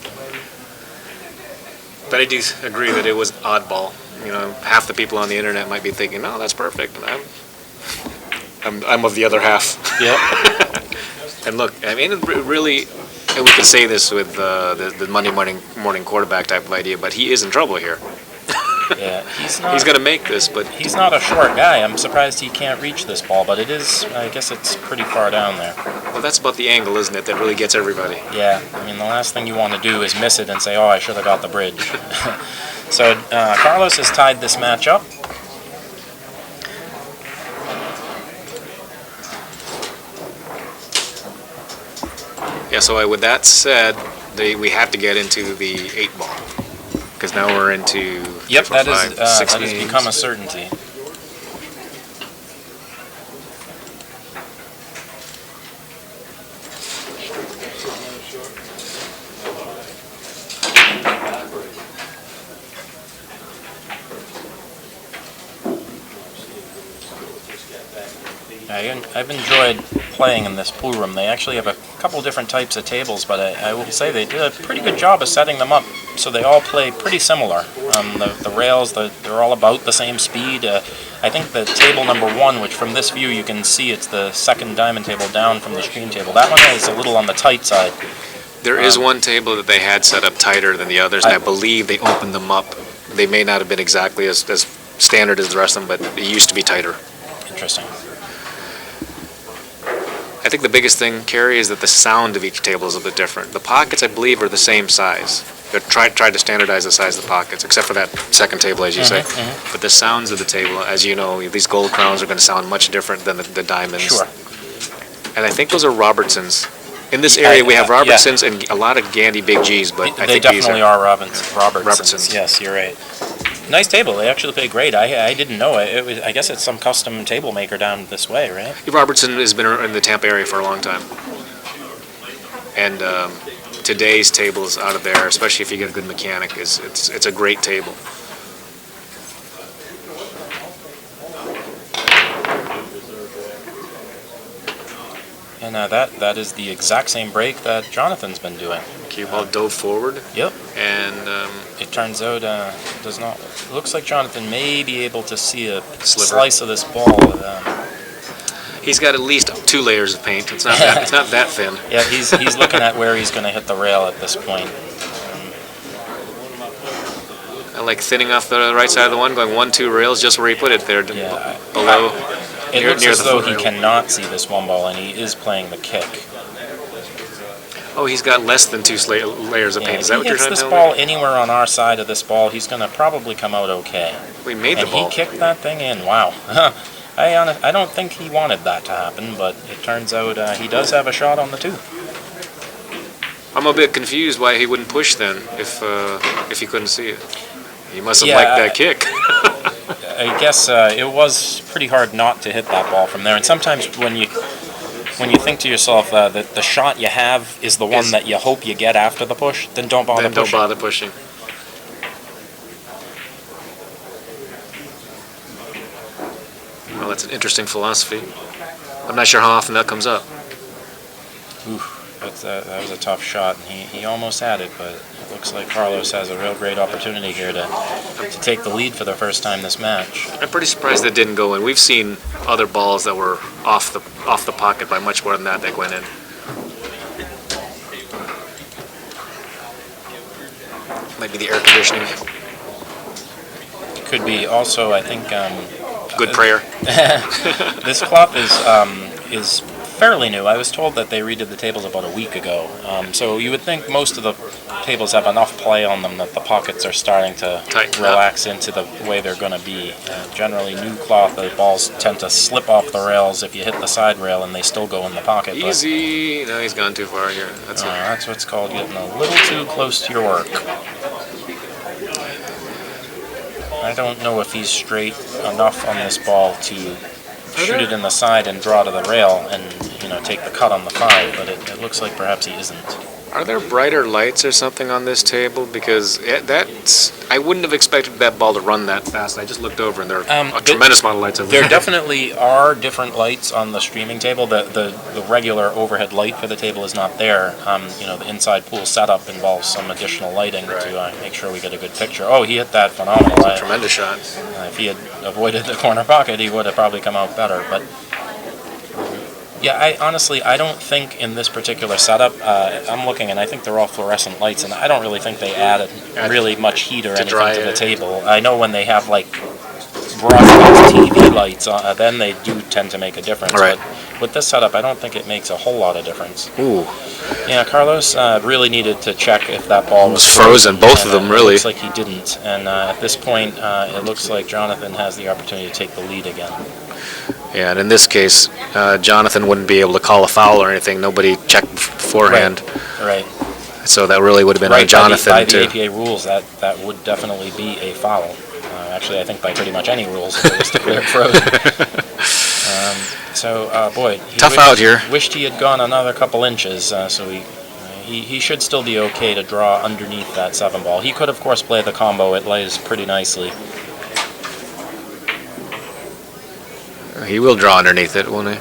But I do agree that it was oddball. Half the people on the internet might be thinking, "No, that's perfect," and I'm of the other half. Yep. And look, I mean, really, and we could say this with the Monday morning quarterback type of idea, but he is in trouble here. Yeah, he's going to make this, but he's not a short guy. I'm surprised he can't reach this ball, but it is. I guess it's pretty far down there. Well, that's about the angle, isn't it? That really gets everybody. Yeah, I mean, the last thing you want to do is miss it and say, "Oh, I should have got the bridge." So Carlos has tied this match up. Yeah. So with that said, we have to get into the 8-ball. Because now we're into that has become a certainty. I've enjoyed playing in this pool room. They actually have a couple different types of tables, but I will say they did a pretty good job of setting them up so they all play pretty similar. The rails, they're all about the same speed. I think the table number 1, which from this view you can see it's the second diamond table down from the screen table, that one is a little on the tight side. There is one table that they had set up tighter than the others, and I believe they opened them up. They may not have been exactly as standard as the rest of them, but it used to be tighter. Interesting. I think the biggest thing, Kerry, is that the sound of each table is a bit different. The pockets, I believe, are the same size. They tried to standardize the size of the pockets, except for that second table, as you say. But the sounds of the table, as you know, these gold crowns are going to sound much different than the diamonds. Sure. And I think those are Robertsons. In this area, we have Robertsons and a lot of Gandy Big G's, but I think these definitely are Robertsons. Robertsons. Yes, you're right. Nice table. They actually play great. I didn't know it. I guess it's some custom table maker down this way, right? Robertson has been in the Tampa area for a long time. And today's tables out of there, especially if you get a good mechanic, it's a great table. And that is the exact same break that Jonathan's been doing. Cue ball dove forward. Yep. And It turns out does not. It looks like Jonathan may be able to see a Sliver. slice of this ball. he's got at least 2 layers of paint. It's not that, it's not that thin. Yeah, he's looking at where he's going to hit the rail at this point. I like thinning off the right side of the one, going 1-2 rails just where he put it there, Yeah, below. It near, looks near as the though foot he rail. cannot see this one ball, and he is playing the kick. Oh, he's got less than 2 layers of Yeah, paint. if Is that he what you're hits trying to this tell ball me? anywhere on our side of this ball, he's going to probably come out okay. We made And the ball. he kicked that thing in. Wow. I don't think he wanted that to happen, but it turns out he does have a shot on the 2. I'm a bit confused why he wouldn't push then if he couldn't see it. He must have Yeah, liked that kick. I guess it was pretty hard not to hit that ball from there. And sometimes when you think to yourself that the shot you have is the one that you hope you get after the push, then don't bother Then don't pushing. bother pushing. Well, that's an interesting philosophy. I'm not sure how often that comes up. That was a tough shot, and he almost had it, but it looks like Carlos has a real great opportunity here to take the lead for the first time this match. I'm pretty surprised that didn't go in. We've seen other balls that were off the pocket by much more than that went in. Might be the air conditioning. Could be also, I think. Good prayer. This cloth is fairly new. I was told that they redid the tables about a week ago. So you would think most of the tables have enough play on them that the pockets are starting to Tighten relax into the way they're going to be. Generally, new cloth, the balls tend to slip off the rails if you hit the side rail, and they still go in the pocket. But, Easy. No, he's gone too far here. That's it. that's what's called getting a little too close to your work. I don't know if he's straight enough on this ball to shoot it in the side and draw to the rail and take the cut on the 5, but it looks like perhaps he isn't. Are there brighter lights or something on this table? Because I wouldn't have expected that ball to run that fast. I just looked over and there are a tremendous amount of lights over There definitely are different lights on the streaming table. The regular overhead light for the table is not there. The inside pool setup involves some additional lighting to make sure we get a good picture. Oh, he hit that phenomenal. Tremendous shot. If he had avoided the corner pocket, he would have probably come out better. But yeah, I don't think in this particular setup, I'm looking and I think they're all fluorescent lights, and I don't really think they add really much heat or anything to the table. I know when they have like broadcast TV lights, then they do tend to make a difference. Right. But with this setup, I don't think it makes a whole lot of difference. Ooh. Yeah, Carlos really needed to check if that ball was frozen, both of them, really. It looks like he didn't, and at this point, it looks like Jonathan has the opportunity to take the lead again. Yeah, and in this case, Jonathan wouldn't be able to call a foul or anything. Nobody checked beforehand. Right. So that really would have been on Jonathan by the to. APA rules, that would definitely be a foul. Actually, I think by pretty much any rules, if it was declared frozen. Boy, Tough out here. Wished he had gone another couple inches, so he should still be okay to draw underneath that 7 ball. He could, of course, play the combo. It lays pretty nicely. He will draw underneath it, won't he?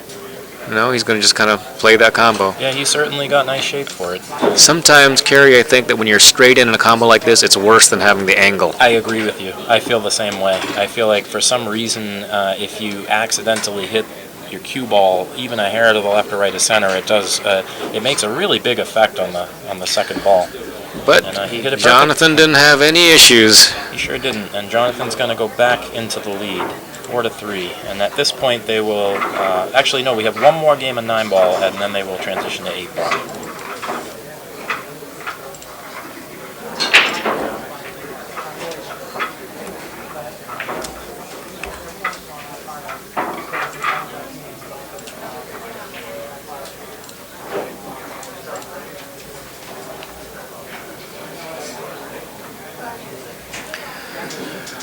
No, he's going to just kind of play that combo. Yeah, he certainly got nice shape for it. Sometimes, Kerry, I think that when you're straight in a combo like this, it's worse than having the angle. I agree with you. I feel the same way. I feel like for some reason, if you accidentally hit your cue ball even a hair to the left or right of center, it makes a really big effect on the second ball. But And, he hit it Jonathan didn't have any issues. He sure didn't, and Jonathan's going to go back into the lead, 4-3. And at this point, they will actually no. We have one more game of 9 ball, and then they will transition to 8 ball.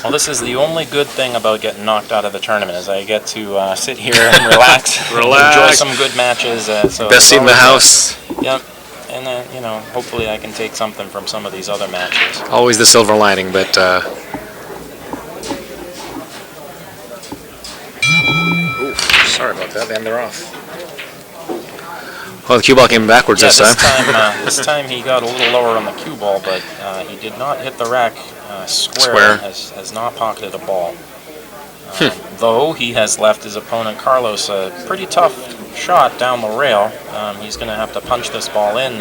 Well, this is the only good thing about getting knocked out of the tournament, is I get to sit here and relax, enjoy some good matches. Best seat in the house. Yep, and hopefully I can take something from some of these other matches. Always the silver lining, but ooh, sorry about that, and they're off. Well, the cue ball came backwards Yeah, this time. this time he got a little lower on the cue ball, but he did not hit the rack square. Has not pocketed a ball. Though he has left his opponent Carlos a pretty tough shot down the rail. He's going to have to punch this ball in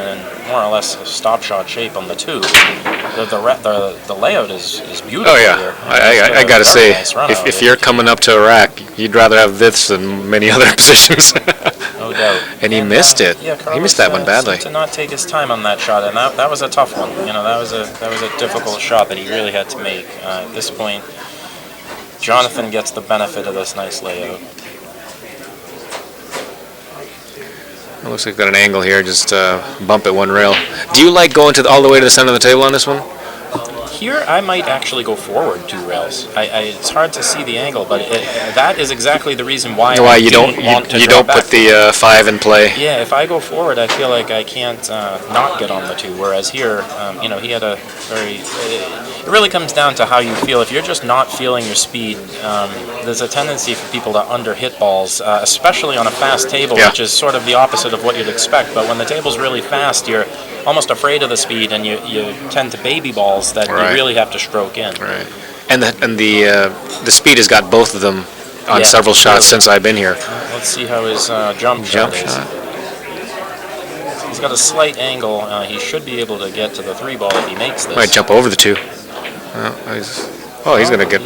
more or less a stop shot shape on the 2. The layout is beautiful. Oh yeah, here. I gotta say, nice run out. if you're coming up to a rack, you'd rather have this than many other positions. No doubt. And he missed it. Yeah, He missed that one badly. seemed to not take his time on that shot, and that was a tough one. That was a difficult shot that he really had to make. At this point, Jonathan gets the benefit of this nice layout. It looks like we've got an angle here, just bump it one rail. Do you like going all the way to the center of the table on this one? Here, I might actually go forward 2 rails. It's hard to see the angle, but that is exactly the reason why you don't put the 5 in play. Yeah, if I go forward, I feel like I can't not get on the 2. Whereas here, he had a very. It really comes down to how you feel. If you're just not feeling your speed, there's a tendency for people to under-hit balls, especially on a fast table, which is sort of the opposite of what you'd expect. But when the table's really fast, you're almost afraid of the speed, and you tend to baby balls that you really have to stroke in. Right. And the speed has got both of them on several shots since I've been here. Let's see how his jump shot is. He's got a slight angle. He should be able to get to the 3 ball if he makes this. Might jump over the 2. He's going to get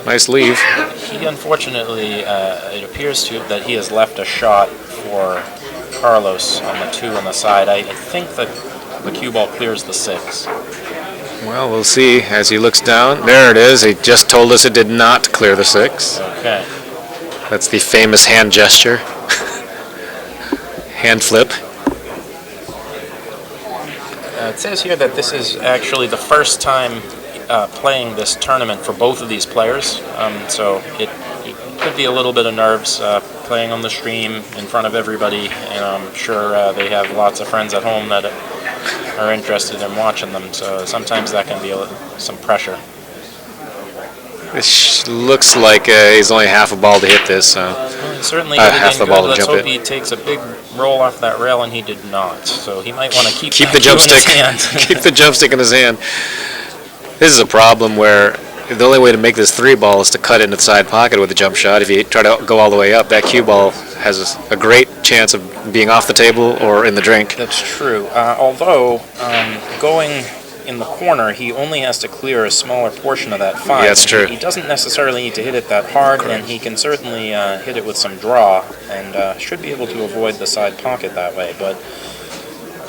nice leave. He unfortunately, it appears that he has left a shot for Carlos on the 2 on the side. I think that the cue ball clears the 6. Well, we'll see as he looks down. There it is. He just told us it did not clear the 6. Okay. That's the famous hand gesture. Hand flip. It says here that this is actually the first time playing this tournament for both of these players. So it could be a little bit of nerves playing on the stream in front of everybody. And I'm sure they have lots of friends at home that are interested in watching them. So sometimes that can be some pressure. This looks like he's only half a ball to hit this. He certainly hit half it the in ball good. to Let's jump hope it. he takes a big roll off that rail, and he did not. So he might want to keep the that jump cue in his stick. hand. Keep the jump stick in his hand. This is a problem where the only way to make this 3 ball is to cut into the side pocket with a jump shot. If you try to go all the way up, that cue ball has a great chance of being off the table or in the drink. That's true. Although going in the corner, he only has to clear a smaller portion of that 5. Yeah, that's true. He doesn't necessarily need to hit it that hard, and he can certainly hit it with some draw, and should be able to avoid the side pocket that way. But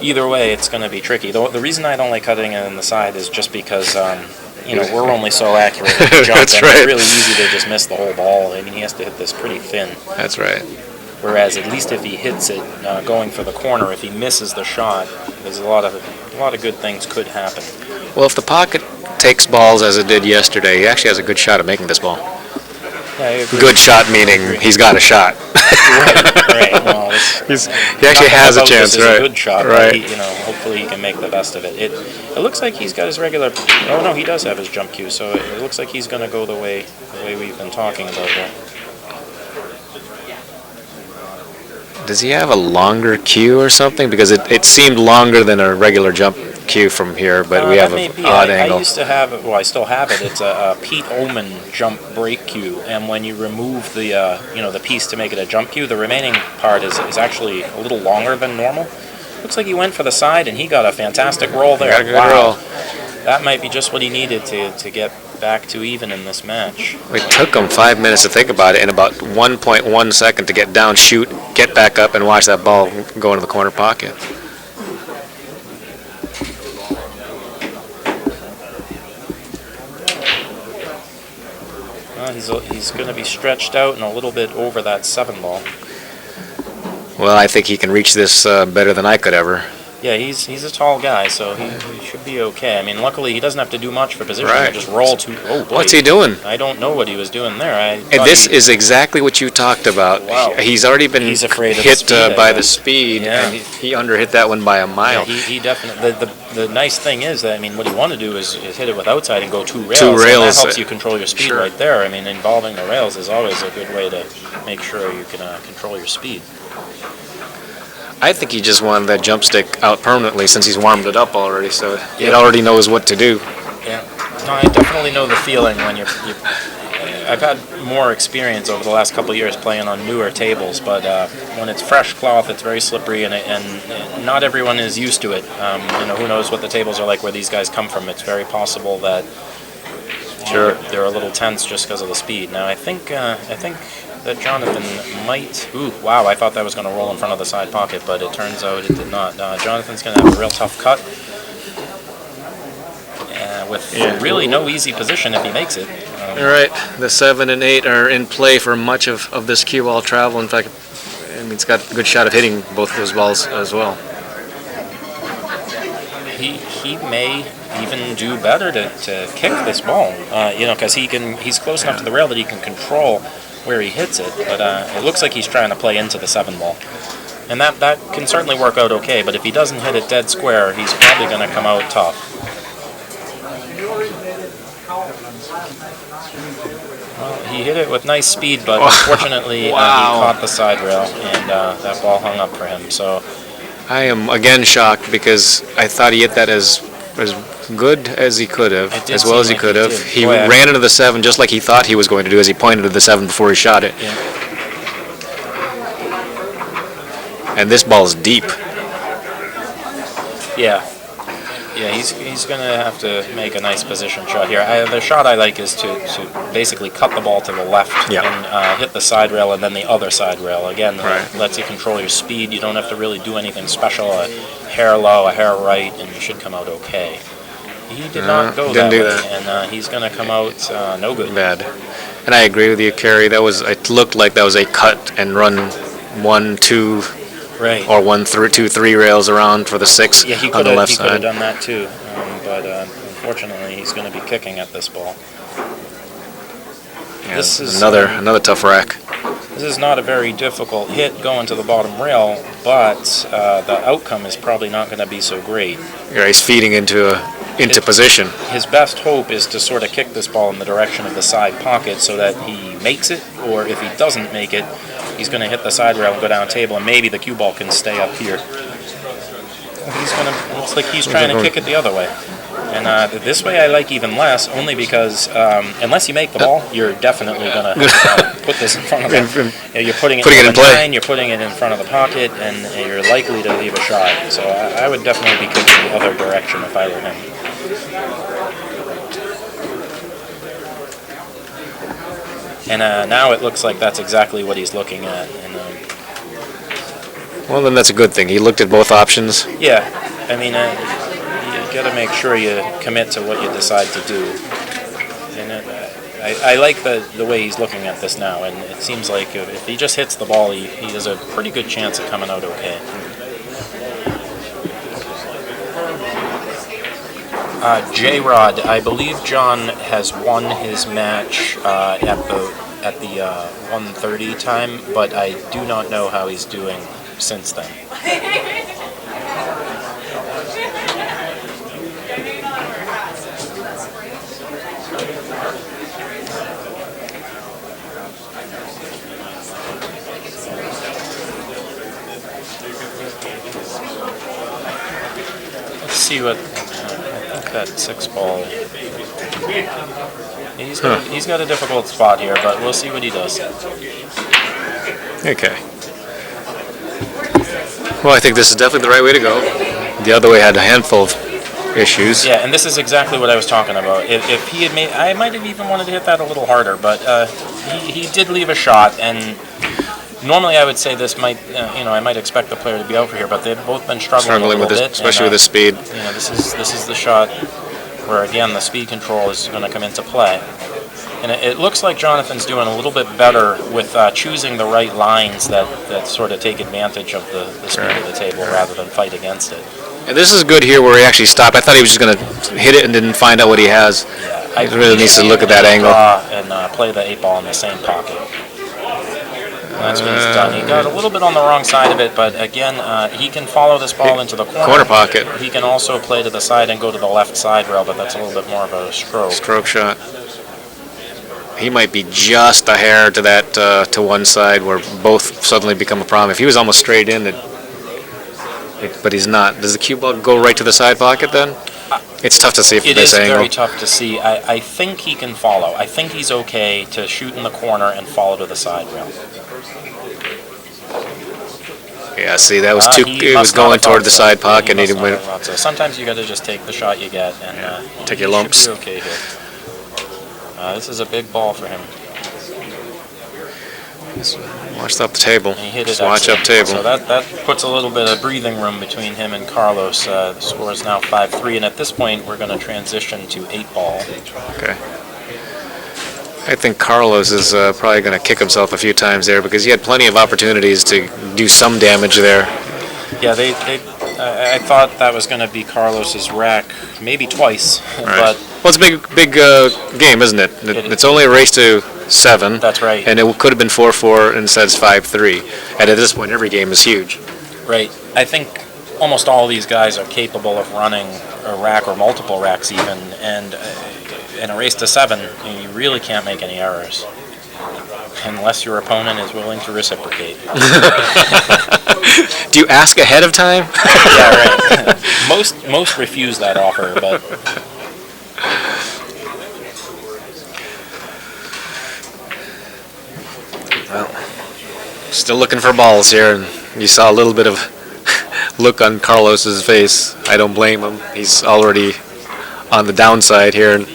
either way, it's going to be tricky. The reason I don't like cutting it in the side is just because we're only so accurate with the jump, That's and right. it's really easy to just miss the whole ball. I mean, he has to hit this pretty thin. That's right. Whereas at least if he hits it going for the corner, if he misses the shot, there's a lot of good things could happen. Well, if the pocket takes balls as it did yesterday, he actually has a good shot at making this ball. Yeah, I agree. Good shot meaning he's got a shot. Right. Well, he actually has a chance, this is right? a good shot, right. But hopefully he can make the best of it. It looks like he's got his regular. Oh no, he does have his jump cue, so it looks like he's going to go the way we've been talking about there. Does he have a longer cue or something? Because it seemed longer than a regular jump cue from here, but we have an odd angle. I used to have it. Well, I still have it. It's a Pete Oman jump break cue, and when you remove the the piece to make it a jump cue, the remaining part is actually a little longer than normal. Looks like he went for the side, and he got a fantastic roll there. Got a good roll. roll. That might be just what he needed to get back to even in this match. It took him 5 minutes to think about it, and about 1.1 second to get down, shoot, get back up, and watch that ball go into the corner pocket. He's going to be stretched out and a little bit over that 7 ball. Well, I think he can reach this better than I could ever. Yeah, he's a tall guy, so he should be okay. I mean, luckily he doesn't have to do much for position. Right. He just roll to. Oh boy. What's he doing? I don't know what he was doing there. And this is exactly what you talked about. Wow. He's already been He's afraid of the hit speed, by I the guess. speed, Yeah. and he underhit that one by a mile. Yeah, he definitely. The nice thing is that what you want to do is hit it with outside and go 2 rails. 2 And rails, that helps you control your speed sure. right there. I mean, involving the rails is always a good way to make sure you can control your speed. I think he just wanted that jump stick out permanently since he's warmed it up already, so it already knows what to do. Yeah. No, I definitely know the feeling when you I've had more experience over the last couple of years playing on newer tables, but when it's fresh cloth, it's very slippery, and not everyone is used to it. Who knows what the tables are like where these guys come from. It's very possible that they're a little tense just because of the speed. Now, I think that Jonathan might... Ooh, wow, I thought that was going to roll in front of the side pocket, but it turns out it did not. Jonathan's going to have a real tough cut. With really no easy position if he makes it. All right, the 7 and 8 are in play for much of this cue ball travel. In fact, he's got a good shot of hitting both those balls as well. He may even do better to kick this ball, because he's close enough to the rail that he can control where he hits it. But it looks like he's trying to play into the 7 ball. And that can certainly work out okay, but if he doesn't hit it dead square, he's probably going to come out tough. Well, he hit it with nice speed, but unfortunately he caught the side rail, and that ball hung up for him. So I am again shocked because I thought he hit that as good as he could have, as well as he could have. He ran into the 7 just like he thought he was going to do as he pointed to the 7 before he shot it. Yeah. And this ball is deep. Yeah. Yeah, he's going to have to make a nice position shot here. The shot I like is to basically cut the ball to the left and hit the side rail and then the other side rail. Again, lets you control your speed. You don't have to really do anything special. A hair low, a hair right, and you should come out okay. He did not go that way, and he's going to come out no good. Bad. And I agree with you, Kerry. It looked like that was a cut and run 1, 2... Right. Or 1, 2, 3 rails around for the 6 on the left side. He could have done that too, but unfortunately he's going to be kicking at this ball. Yeah, this is another tough rack. This is not a very difficult hit going to the bottom rail, but the outcome is probably not going to be so great. Yeah, he's feeding into position. His best hope is to sort of kick this ball in the direction of the side pocket so that he makes it, or if he doesn't make it, he's going to hit the side rail and go down table, and maybe the cue ball can stay up here. Looks like he's trying to kick it the other way. And this way I like even less, only because unless you make the ball, you're definitely going to put this in front of him. You're putting it in play. You're putting it in front of the pocket, and you're likely to leave a shot. So I would definitely be kicking the other direction if I were him. And now it looks like that's exactly what he's looking at. And, well, then that's a good thing. He looked at both options. Yeah, I mean, you got to make sure you commit to what you decide to do. And I like the way he's looking at this now, and it seems like if he just hits the ball, he has a pretty good chance of coming out okay. J-Rod, I believe John has won his match at the 1:30 time, but I do not know how he's doing since then. Let's see what. That 6 ball. He's got a difficult spot here, but we'll see what he does. Okay. Well, I think this is definitely the right way to go. The other way had a handful of issues. Yeah, and this is exactly what I was talking about. If he had made, I might have even wanted to hit that a little harder, but he did leave a shot, and normally I would say this might, I might expect the player to be over here, but they've both been struggling a little bit, especially with the speed. This is the shot where again the speed control is going to come into play, and it looks like Jonathan's doing a little bit better with choosing the right lines that sort of take advantage of the speed of the table rather than fight against it. And this is good here where he actually stopped. I thought he was just going to hit it and didn't find out what he has. Yeah, he really needs to look at that angle and play the 8 ball in the same pocket. That's what he's done. He got a little bit on the wrong side of it, but again, he can follow this ball into the corner pocket. He can also play to the side and go to the left side rail, but that's a little bit more of a stroke. Stroke shot. He might be just a hair to that to one side where both suddenly become a problem. If he was almost straight in, but he's not. Does the cue ball go right to the side pocket then? It's tough to see from It this is angle. very tough to see. I think he can follow. I think he's okay to shoot in the corner and follow to the side rail. Yeah, see, that was too. He It was must not going have toward thought the so. side Yeah, pocket, he and he must didn't not win. have thought so. Sometimes you got to just take the shot you get, and Take he your lumps. should be okay here. This is a big ball for him. Watch up the table. And he hit Just it watch up excellent. table. So that puts a little bit of breathing room between him and Carlos. The score is now 5-3, and at this point we're going to transition to 8-ball. Okay. I think Carlos is probably going to kick himself a few times there because he had plenty of opportunities to do some damage there. Yeah, I thought that was going to be Carlos's rack, maybe twice, Right. but Well, it's a big game, isn't it? It's only a race to 7. That's right. And it could have been 4-4, and instead it's 5-3. And at this point, every game is huge. right. I think almost all these guys are capable of running a rack or multiple racks even, and in a race to 7, you really can't make any errors unless your opponent is willing to reciprocate. Do you ask ahead of time? Yeah, right. most refuse that offer, but Still looking for balls here, and you saw a little bit of look on Carlos's face. I don't blame him. He's already on the downside here. And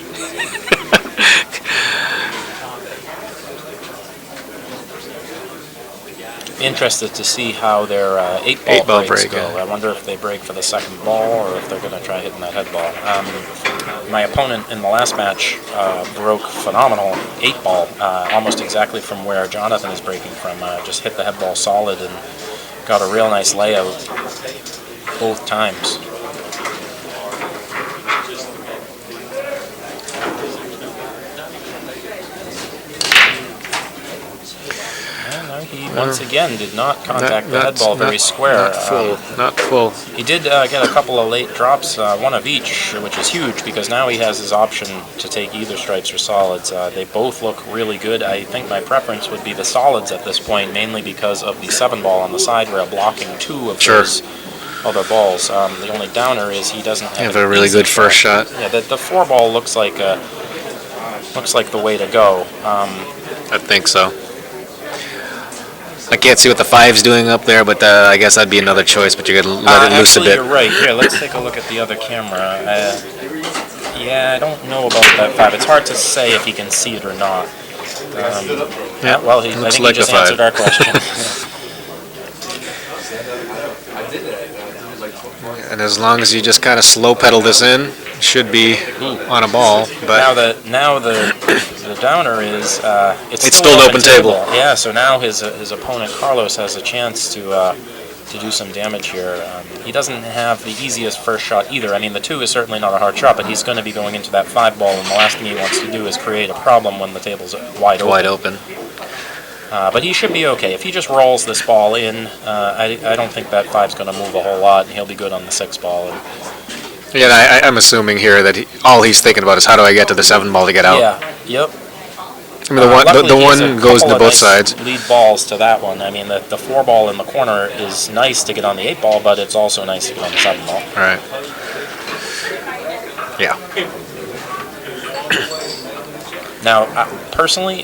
interested to see how their 8-ball Eight-ball breaks break, go. yeah. I wonder if they break for the second ball or if they're going to try hitting that head ball. My opponent in the last match broke phenomenal 8-ball, almost exactly from where Jonathan is breaking from. Just hit the head ball solid and got a real nice layout both times. He once again did not contact the head ball very square. Not full. He did get a couple of late drops, one of each, which is huge because now he has his option to take either stripes or solids. They both look really good. I think my preference would be the solids at this point, mainly because of the 7-ball on the side rail blocking 2 of those other balls. The only downer is he doesn't have a really good first shot. Yeah, the 4-ball looks like the way to go. I think so. I can't see what the 5's doing up there, but I guess that'd be another choice, but you gotta let it loose a bit. You're right. Here, let's take a look at the other camera. Yeah, I don't know about that 5. It's hard to say if he can see it or not. Yeah, well, I looks think like he just a 5. answered our question. And as long as you just kind of slow pedal this in, it should be on a ball. But now the downer is It's still an open table. Yeah, so now his opponent Carlos has a chance to do some damage here. He doesn't have the easiest first shot either. I mean, the 2 is certainly not a hard shot, but he's going to be going into that 5-ball, and the last thing he wants to do is create a problem when the table's wide open. But he should be okay. If he just rolls this ball in, I don't think that 5's going to move a whole lot, and he'll be good on the 6-ball. Yeah, I'm assuming here that all he's thinking about is how do I get to the 7-ball to get out. Yeah, yep. I mean, the one goes to both sides. Lead balls to that one. I mean, the 4-ball in the corner is nice to get on the 8-ball, but it's also nice to get on the 7-ball. Right. Yeah. Now, personally,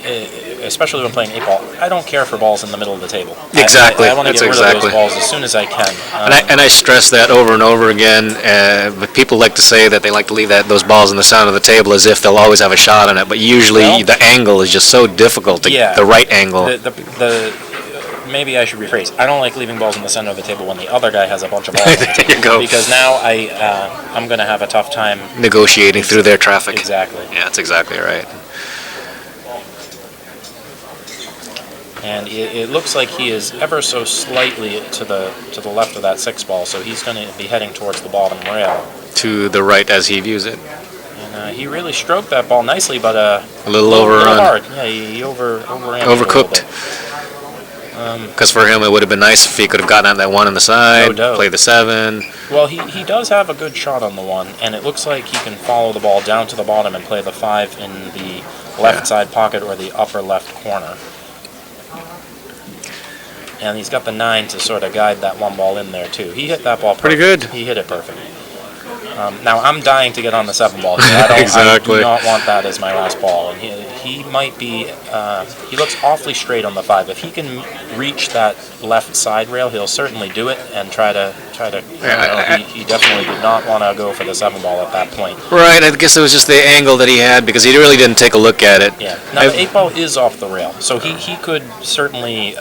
especially when playing 8-ball, I don't care for balls in the middle of the table. Exactly. I want to That's get rid exactly. of those balls as soon as I can. And I stress that over and over again. But people like to say that they like to leave those balls in the center of the table as if they'll always have a shot on it. But usually the angle is just so difficult. The right angle. Maybe I should rephrase. I don't like leaving balls in the center of the table when the other guy has a bunch of balls on the table. There you go. Because now I'm going to have a tough time Negotiating through their traffic. Exactly. Yeah, that's exactly right. And it looks like he is ever so slightly to the left of that 6-ball, so he's going to be heading towards the bottom rail. To the right as he views it. And he really stroked that ball nicely, but a little overrun. Hard. Yeah, he overran Overcooked. Because for him, it would have been nice if he could have gotten on that 1 on the side, No doubt. play the 7. Well, he does have a good shot on the 1, and it looks like he can follow the ball down to the bottom and play the 5 in the left side pocket or the upper left corner. and he's got the 9 to sort of guide that one ball in there too. He hit that ball Pretty perfect. good. He hit it perfect. Now I'm dying to get on the 7 ball. I Exactly. I do not want that as my last ball. And he might be. He looks awfully straight on the 5. If he can reach that left side rail, he'll certainly do it and try to. I don't know, he definitely did not want to go for the 7 ball at that point. Right, I guess it was just the angle that he had because he really didn't take a look at it. Yeah. Now the 8 ball is off the rail, so he could certainly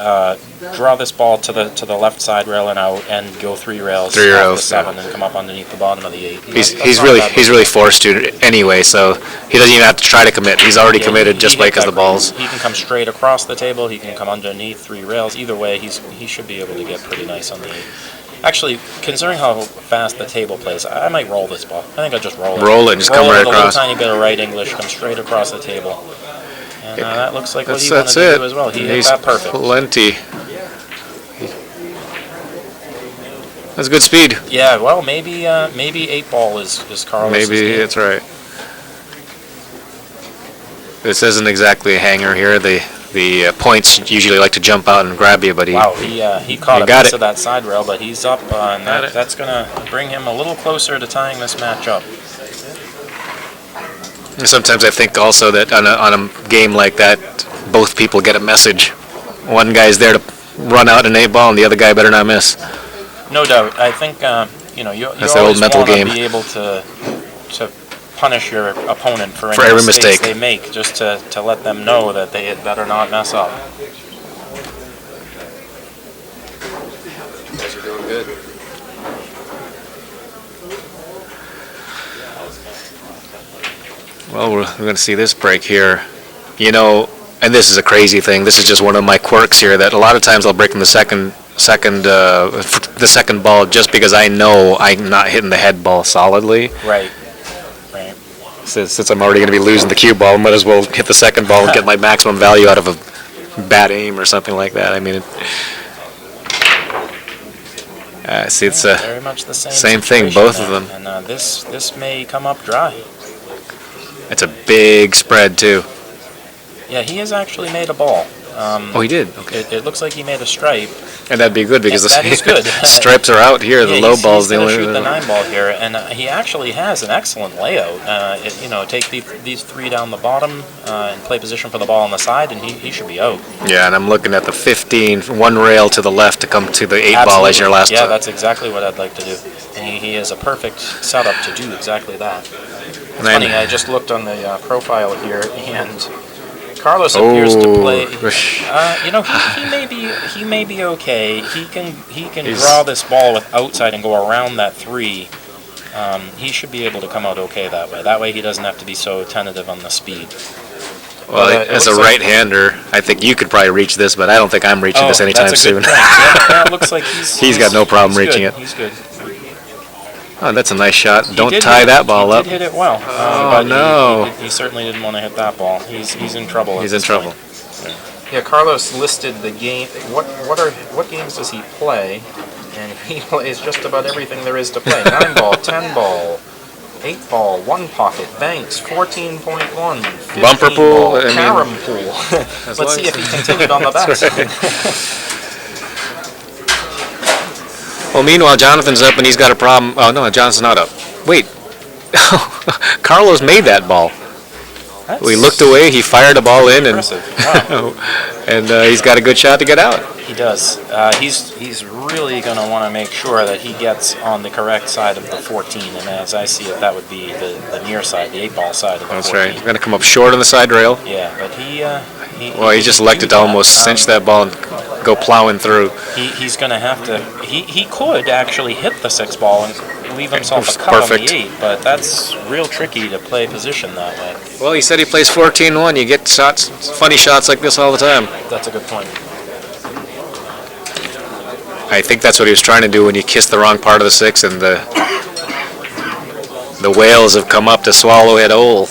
draw this ball to the left side rail and out, and go 3 rails. 3 off rails, the 7 and come up underneath the bottom of the 8. He's really forced to anyway, so he doesn't even have to try to commit. He's already committed just because the balls. He can come straight across the table. He can come underneath 3 rails. Either way, he should be able to get pretty nice on the 8. Actually, considering how fast the table plays, I might roll this ball. I think I'll just roll it. Roll it and just come right with across. a little tiny bit of right English, come straight across the table. And that looks like what he That's wanted to it. do as well. He hit He's that perfect. plenty. That's good speed. Yeah, well, maybe 8 ball is Carlos. Maybe that's right. This isn't exactly a hanger here. The points usually like to jump out and grab you, but he he caught a got piece it. of that side rail, but he's up, and Got it. that's going to bring him a little closer to tying this match up. Sometimes I think also that on a game like that, both people get a message. One guy's there to run out an 8 ball, and the other guy better not miss. No doubt. I think you That's the old always mental want to game. be able to punish your opponent for For any every mistakes mistake. they make, just to let them know that they had better not mess up. You guys are doing good. Well, we're going to see this break here. You know, and this is a crazy thing. This is just one of my quirks here. That a lot of times I'll break in the second ball just because I know I'm not hitting the head ball solidly. Right. Since I'm already going to be losing the cue ball, I might as well hit the second ball and get my maximum value out of a bad aim or something like that. I mean, see, it's Very much the same thing, situation both there. of them. And this may come up dry. It's a big spread too. Yeah, he has actually made a ball. Oh, he did. Okay, It looks like he made a stripe. and that'd be good because That is good. the stripes are out here. The Yeah, low he's ball's the gonna only. shoot the 9 ball here, and he actually has an excellent layout. Take these 3 down the bottom and play position for the ball on the side, and he should be out. Yeah, and I'm looking at the 15, 1 rail to the left to come to the 8 ball as your last. Yeah, that's exactly what I'd like to do. And he has a perfect setup to do exactly that. And Funny, I just looked on the profile here, and Carlos appears to play. He may be okay. He can draw this ball with outside and go around that 3. He should be able to come out okay that way. That way he doesn't have to be so tentative on the speed. Well, as a right-hander, I think you could probably reach this, but I don't think I'm reaching this anytime that's a soon. good point. Yeah, it looks like He's got no problem reaching it. He's good. Oh, that's a nice shot. He Don't did tie hit- that ball up. He did hit it well. Oh, but no. He certainly didn't want to hit that ball. He's in trouble. at He's in this trouble. point. Yeah, Carlos listed the game. What games does he play? And he plays just about everything there is to play. 9 ball, 10 ball, 8 ball, 1 pocket, banks, 14.1, 15 Bumper pool, ball, I mean- carom pool. Let's see if he continued on the backside. Well, meanwhile, Jonathan's up and he's got a problem. Oh, no, Jonathan's not up. Wait. Carlos made that ball. We looked away, he fired a ball in, and Impressive. Wow. and he's got a good shot to get out. He does. He's really going to want to make sure that he gets on the correct side of the 14, and as I see it, that would be the near side, the 8 ball side of the That's 14. right. He's going to come up short on the side rail. Yeah, but he Well, he just can elected do to that. almost cinch that ball and go plowing through. He's going to have to. He could actually hit the 6 ball and leave himself a cut Perfect. on the 8, but that's real tricky to play position that way. Well, he said he plays 14-1. You get shots, funny shots like this all the time. That's a good point. I think that's what he was trying to do when you kissed the wrong part of the 6 and the whales have come up to swallow it whole.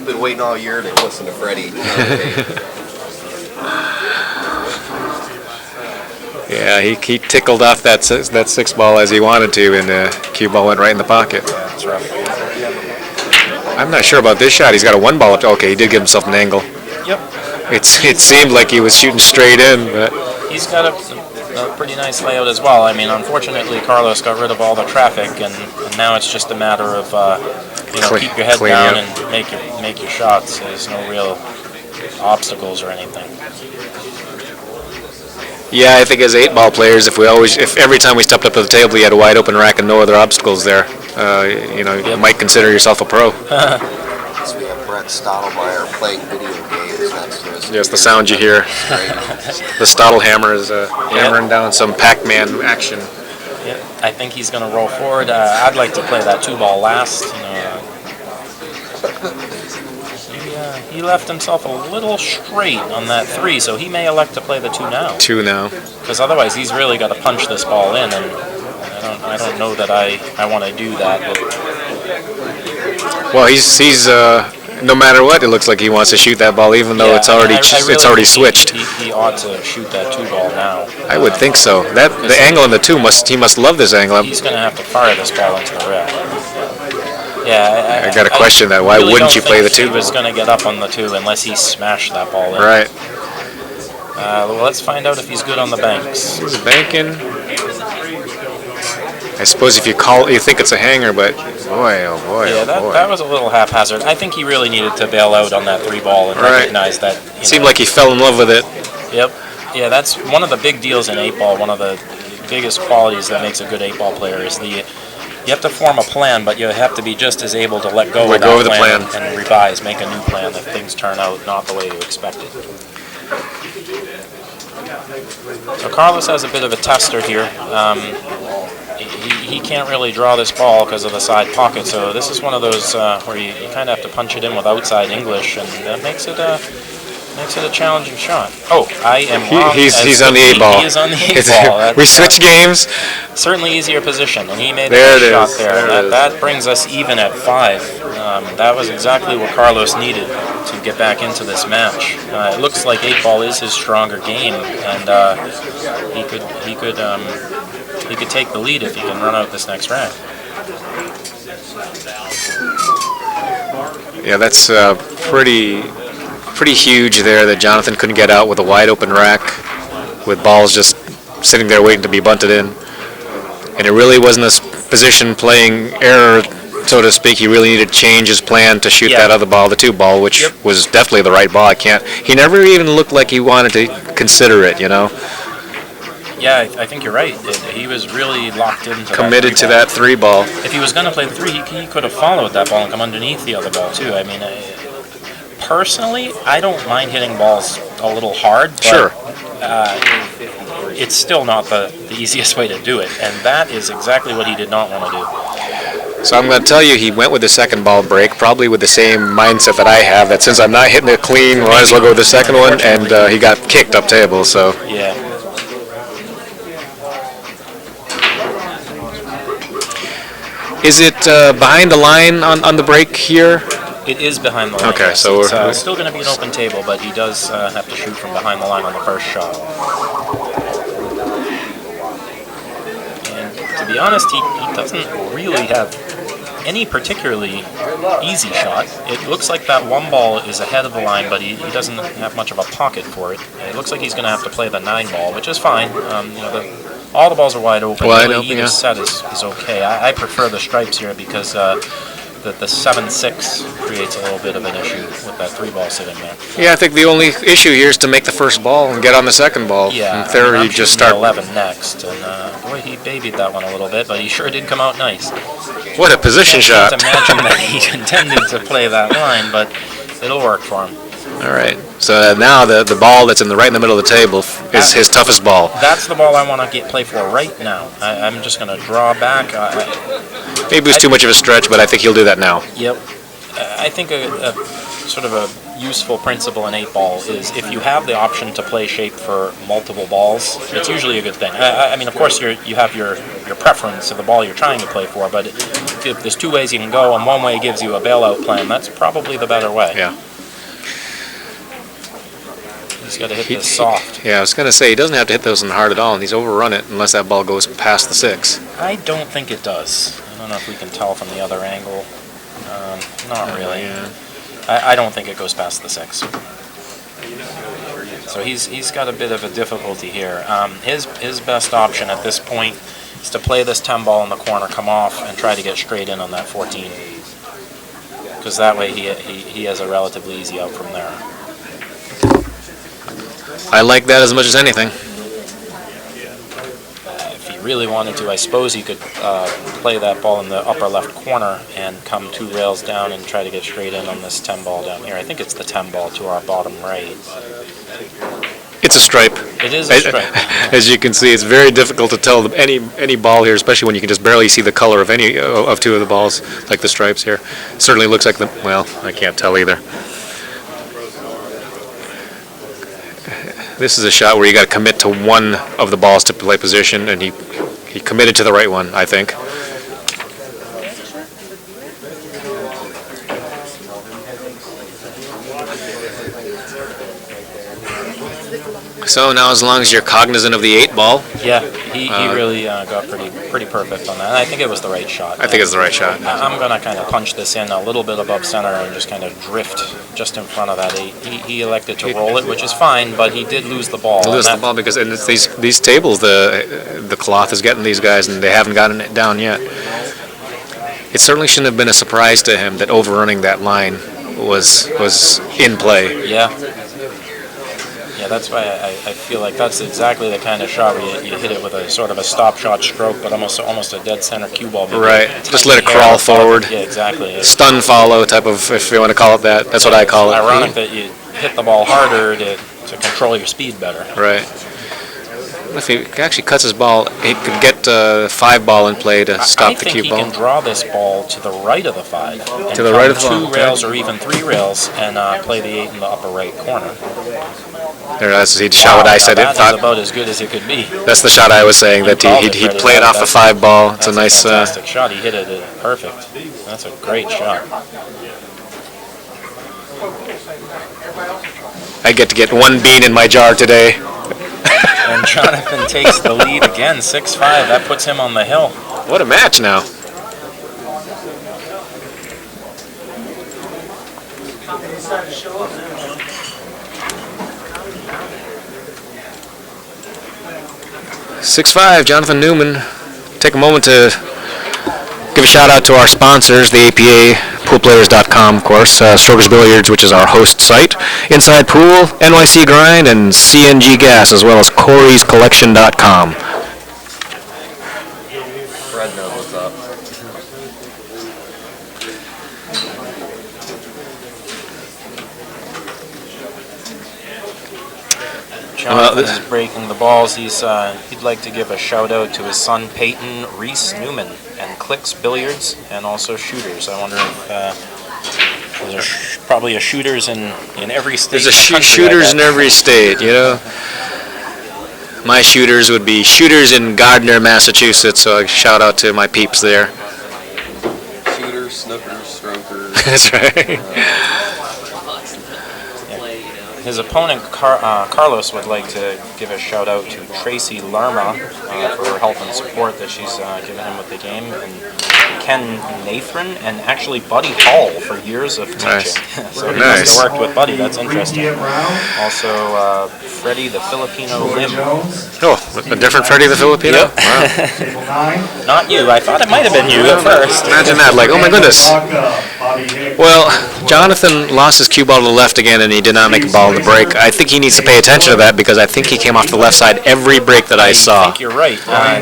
Been waiting all year to listen to Freddie. Yeah, he tickled off that 6 ball as he wanted to, and the cue ball went right in the pocket. That's rough. I'm not sure about this shot. He's got a 1 ball up. Okay, he did give himself an angle. Yep. It seemed like he was shooting straight in, but He's got a pretty nice layout as well. I mean, unfortunately, Carlos got rid of all the traffic, and now it's just a matter of keep your head Clean down up. and make your shots. There's no real obstacles or anything. yeah, I think as 8-ball players, if every time we stepped up to the table you had a wide open rack and no other obstacles there, you might consider yourself a pro. So we have Brett Stottlemyre playing video games next to us. Yes, the sound you hear. The Stottlehammer is hammering down some Pac-Man action. Yeah, I think he's going to roll forward. I'd like to play that 2-ball last. He left himself a little straight on that 3, so he may elect to play the 2 now. 2 now. Because otherwise, he's really got to punch this ball in, and I don't know that I want to do that. Well, he's no matter what, it looks like he wants to shoot that ball, even though it's already I already really switched. think He ought to shoot that 2-ball now. I would think so. The angle on the 2 he must love this angle. He's going to have to fire this ball into the red. Yeah, I got to question that. Why really wouldn't you don't play the think 2? He was going to get up on the 2 unless he smashed that ball in. Right. Well, let's find out if he's good on the banks. He's banking. I suppose if you think it's a hanger, but boy, oh boy, Yeah, oh boy. that was a little haphazard. I think he really needed to bail out on that 3-ball and Right. recognize that. Seemed like he fell in love with it. Yep. Yeah, that's one of the big deals in 8-ball. One of the biggest qualities that makes a good 8-ball player is you have to form a plan, but you have to be just as able to let go of that plan and revise, make a new plan if things turn out not the way you expected. So Carlos has a bit of a tester here. He can't really draw this ball because of the side pocket, so this is one of those where you kind of have to punch it in with outside English, and that makes it a challenging shot. Oh, I am wrong. He's on the 8-ball. He is on the 8-ball. We switch games. Certainly easier position, and he made There the it shot is. there. There it is. That brings us even at 5. That was exactly what Carlos needed to get back into this match. It looks like 8-ball is his stronger game, and he could take the lead if he can run out this next rack. Yeah, that's pretty huge there that Jonathan couldn't get out with a wide open rack with balls just sitting there waiting to be bunted in. And it really wasn't a position playing error, so to speak. He really needed to change his plan to shoot that other ball, the 2-ball, which was definitely the right ball. He never even looked like he wanted to consider it, Yeah, I think you're right. He was really locked into Committed to that that 3-ball. If he was going to play the 3, he could have followed that ball and come underneath the other ball, too. I mean, personally, I don't mind hitting balls a little hard, but Sure. It's still not the easiest way to do it, and that is exactly what he did not want to do. So I'm going to tell you, he went with the second ball break, probably with the same mindset that I have, that since I'm not hitting it clean, might as well go with the second one, and he got kicked up table, so. Yeah. Is it behind the line on the break here? It is behind the line. Okay, yes. so it's we're still going to be an open table, but he does have to shoot from behind the line on the first shot. And to be honest, he doesn't really have any particularly easy shot. It looks like that 1-ball is ahead of the line, but he doesn't have much of a pocket for it. It looks like he's going to have to play the 9-ball, which is fine. All the balls are wide open. Either set is okay. I prefer the stripes here because the 7-6 creates a little bit of an issue with that 3-ball sitting there. Yeah, I think the only issue here is to make the first ball and get on the second ball. Yeah, In theory, I'm you just shooting start. 11 next, and boy, he babied that one a little bit, but he sure did come out nice. What a position shot. I can't imagine that he intended to play that line, but it'll work for him. All right. So now the ball that's right in the middle of the table is his toughest ball. That's the ball I want to play for right now. I'm just going to draw back. Maybe it was too much of a stretch, but I think he'll do that now. Yep. I think a sort of a useful principle in 8-ball is if you have the option to play shape for multiple balls, it's usually a good thing. I mean, of course, you have your preference of the ball you're trying to play for, but if there's 2 ways you can go, and one way gives you a bailout plan, that's probably the better way. Yeah. He's got to hit this soft. Yeah, I was going to say, he doesn't have to hit those in hard at all, and he's overrun it unless that ball goes past the 6. I don't think it does. I don't know if we can tell from the other angle. Not really. Yeah. I don't think it goes past the 6. So he's got a bit of a difficulty here. His best option at this point is to play this 10 ball in the corner, come off, and try to get straight in on that 14. Because that way he has a relatively easy out from there. I like that as much as anything. If he really wanted to, I suppose he could play that ball in the upper left corner and come 2 rails down and try to get straight in on this 10 ball down here. I think it's the 10 ball to our bottom right. It's a stripe. It is a stripe. As you can see, it's very difficult to tell any ball here, especially when you can just barely see the color of any of 2 of the balls, like the stripes here. It certainly looks like well, I can't tell either. This is a shot where you got to commit to one of the balls to play position, and he committed to the right one, I think. So now, as long as you're cognizant of the 8 ball, Yeah, he really got pretty perfect on that. And I think it was the right shot. I think it's the right shot. I'm going to kind of punch this in a little bit above center and just kind of drift just in front of that 8. He elected to roll it, which is fine, but he did lose the ball. He loses the ball because it's these tables, the cloth is getting these guys, and they haven't gotten it down yet. It certainly shouldn't have been a surprise to him that overrunning that line was in play. Yeah. Yeah, that's why I feel like that's exactly the kind of shot where you hit it with a sort of a stop shot stroke, but almost a dead center cue ball. Right, just let it crawl forward. Yeah, exactly. Stun follow type of, if you want to call it that. That's what I call it. Ironic that you hit the ball harder to control your speed better. Right. If he actually cuts his ball, he could get 5 ball in play to stop the cue ball. I think he can draw this ball to the right of the 5. To the right of the 5. 2 rails or even 3 rails and play the 8 in the upper right corner. There, that's the shot what I said. That is about as good as it could be. That's the shot I was saying, that he'd play it off the 5 ball. It's a nice... fantastic shot. He hit it perfect. That's a great shot. I get to get 1 bean in my jar today. And Jonathan takes the lead again, 6-5. That puts him on the hill. What a match now. (6-5), Jonathan Newman. Take a moment to give a shout out to our sponsors, the APA, poolplayers.com, of course, Strokers Billiards, which is our host site, Inside Pool, NYC Grind, and CNG Gas, as well as Corey'sCollection.com. Fred knows what's up. Jonathan is breaking the balls. He'd like to give a shout out to his son Peyton Reese Newman and Clicks Billiards and also Shooters. I wonder if there's probably a Shooters in every state. There's a Shooters in every state, you know. My Shooters would be Shooters in Gardner, Massachusetts, so a shout out to my peeps there. Shooters, snookers, strokers. That's right. His opponent, Carlos, would like to give a shout out to Tracy Lerma for her help and support that she's given him with the game, and Ken Nathan, and actually Buddy Hall for years of teaching. Nice. So he Nice. must have worked with Buddy. That's interesting. Also, Freddie the Filipino Lim. Oh, a different Freddie the Filipino? Yep. Wow. Not you. I thought it might have been you at first. Imagine that, like, oh my goodness. Well, Jonathan lost his cue ball to the left again, and he did not make a ball in the break. I think he needs to pay attention to that because I think he came off the left side every break that I I saw. think you're right.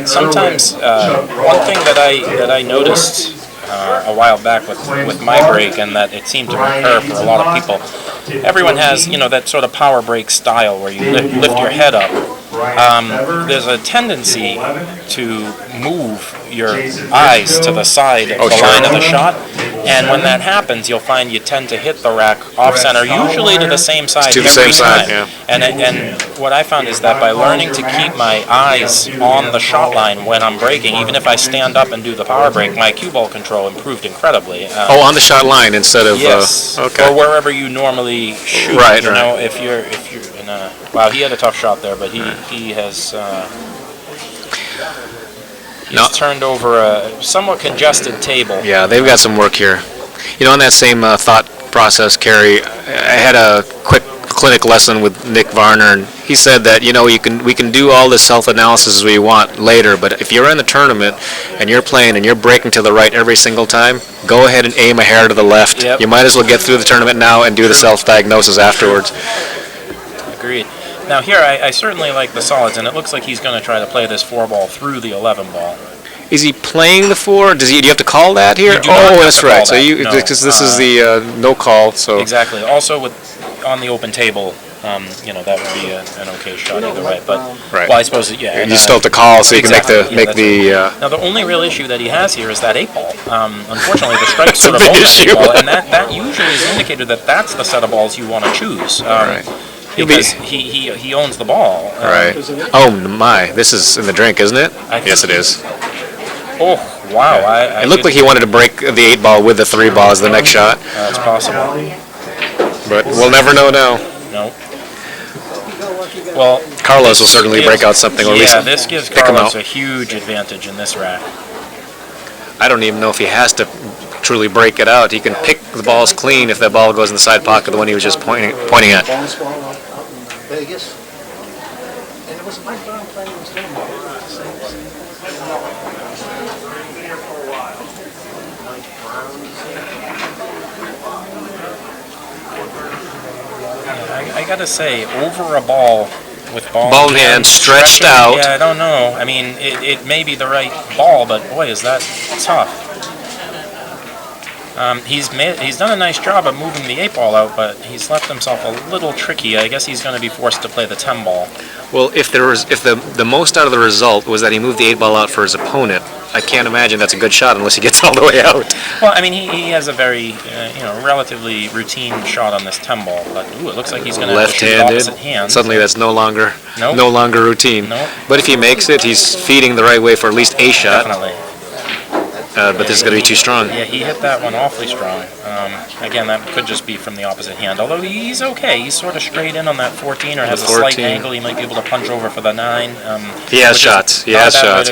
Sometimes one thing that I noticed a while back with my break, and that it seemed to recur for a lot of people. Everyone has, that sort of power break style where you lift your head up. There's a tendency to move your eyes to the side of the line of the shot, and when that happens, you'll find you tend to hit the rack off center, usually to the same side To the every same side, time. yeah. And what I found is that by learning to keep my eyes on the shot line when I'm breaking, even if I stand up and do the power break, my cue ball control improved incredibly. On the shot line instead of... Yes, okay. or wherever you normally shoot. Right, you right. know, if you're in a... Wow, he had a tough shot there, but he has... He's turned over a somewhat congested table. Yeah, they've got some work here. On that same thought process, Kerry, I had a quick clinic lesson with Nick Varner, and he said that we can do all this self-analysis as we want later, but if you're in the tournament and you're playing and you're breaking to the right every single time, go ahead and aim a hair to the left. Yep. You might as well get through the tournament now and do the self-diagnosis afterwards. Agreed. Now here, I certainly like the solids, and it looks like he's going to try to play this 4-ball through the 11-ball. Is he playing the 4? Do you have to call that here? You do not have that's to right. call So that, no. because this is the no call. So Exactly. Also, on the open table, that would be an okay shot either way. But Right. well, I suppose and you still have to call so you exactly, can make the. Now the only real issue that he has here is that 8-ball. Unfortunately, the strikes That's a sort of big own that issue. 8-ball, and that usually is indicated that that's the set of balls you want to choose. Right. Because he owns the ball. Right. Oh my! This is in the drink, isn't it? I think Yes, it is. Oh wow! It looked like he wanted to break the 8-ball with the 3-ball as the next shot, It's possible. but we'll never know now. No. Well, Carlos will certainly break out something, or at least this gives pick him Carlos out. a huge advantage in this rack. I don't even know if he has to truly break it out. He can pick the balls clean if that ball goes in the side pocket, the one he was just pointing at. Bonus ball out in Vegas. And it was Mike Brown playing this game. I gotta say, over a ball with Ball in hand, stretched out. Yeah, I don't know. I mean, it may be the right ball, but boy, is that tough. He's done a nice job of moving the 8-ball out, but he's left himself a little tricky. I guess he's going to be forced to play the 10-ball. Well, if the most out of the result was that he moved the 8-ball out for his opponent, I can't imagine that's a good shot unless he gets all the way out. Well, I mean, he has a very, relatively routine shot on this 10-ball, but it looks like he's going to have to shoot opposite hand. Suddenly that's no longer routine. Nope. But if he makes it, he's feeding the right way for at least a shot. Definitely. But this is going to be too strong. Yeah, he hit that one awfully strong. Again, that could just be from the opposite hand, although he's okay. He's sort of straight in on that 14, or has a slight 14. angle. He might be able to punch over for the 9. He has shots. He has shots.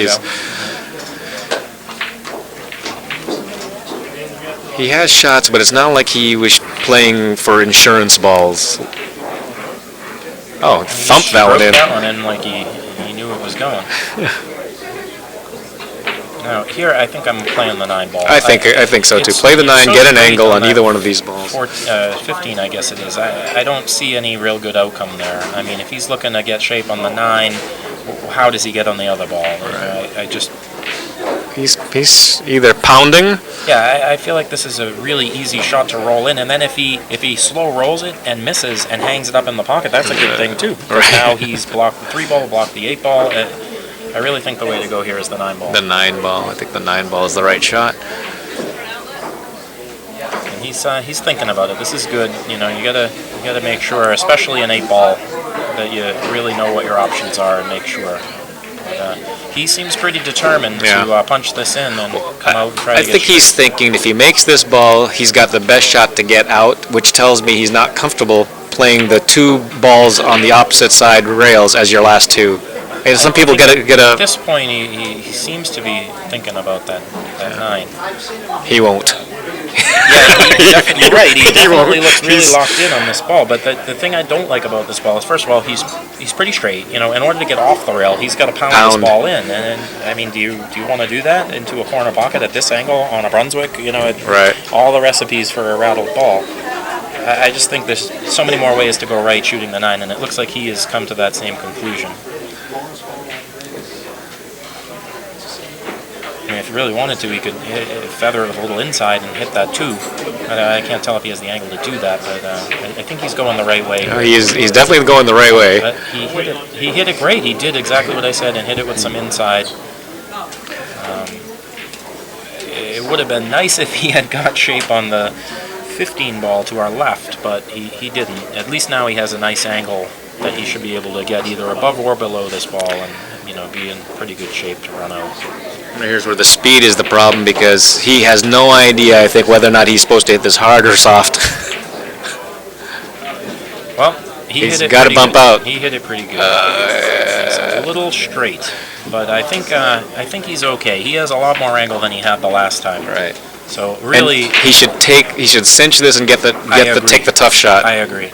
He has shots, but it's not like he was playing for insurance balls. Oh, thumped that one in. That one in like he knew it was going. Now here, I think I'm playing the 9-ball. I think so too. Play the 9, get an angle on either one of these balls. 15, I guess it is. I don't see any real good outcome there. I mean, if he's looking to get shape on the 9, how does he get on the other ball? I just. He's either pounding. Yeah, I feel like this is a really easy shot to roll in, and then if he slow rolls it and misses and hangs it up in the pocket, that's a good thing too. Right. Now he's blocked the 3-ball, blocked the 8-ball. I really think the way to go here is the 9-ball. The 9-ball. I think the 9-ball is the right shot. And he's thinking about it. This is good. You gotta make sure, especially an 8-ball, that you really know what your options are and make sure. But, he seems pretty determined to punch this in and come out and try to get I think he's thinking if he makes this ball, he's got the best shot to get out, which tells me he's not comfortable playing the 2 balls on the opposite side rails as your last 2. And some people get a. At this point, he seems to be thinking about that 9. He won't. Yeah, you're right. He definitely looks really locked in on this ball. But the thing I don't like about this ball is, first of all, he's pretty straight. In order to get off the rail, he's got to pound this ball in. And I mean, do you want to do that into a corner pocket at this angle on a Brunswick? Right. All the recipes for a rattled ball. I just think there's so many more ways to go right shooting the 9, and it looks like he has come to that same conclusion. I mean, if he really wanted to, he could feather it a little inside and hit that 2. I can't tell if he has the angle to do that, but I think he's going the right way. He's definitely going the right way. But he hit it great. He did exactly what I said and hit it with some inside. It would have been nice if he had got shape on the 15 ball to our left, but he didn't. At least now he has a nice angle that he should be able to get either above or below this ball and be in pretty good shape to run out. Here's where the speed is the problem, because he has no idea, I think, whether or not he's supposed to hit this hard or soft. Well, he's got to bump out. He hit it pretty good. It's a little straight, but I think he's okay. He has a lot more angle than he had the last time. Right. So really, and he should cinch this and take the tough shot. I agree.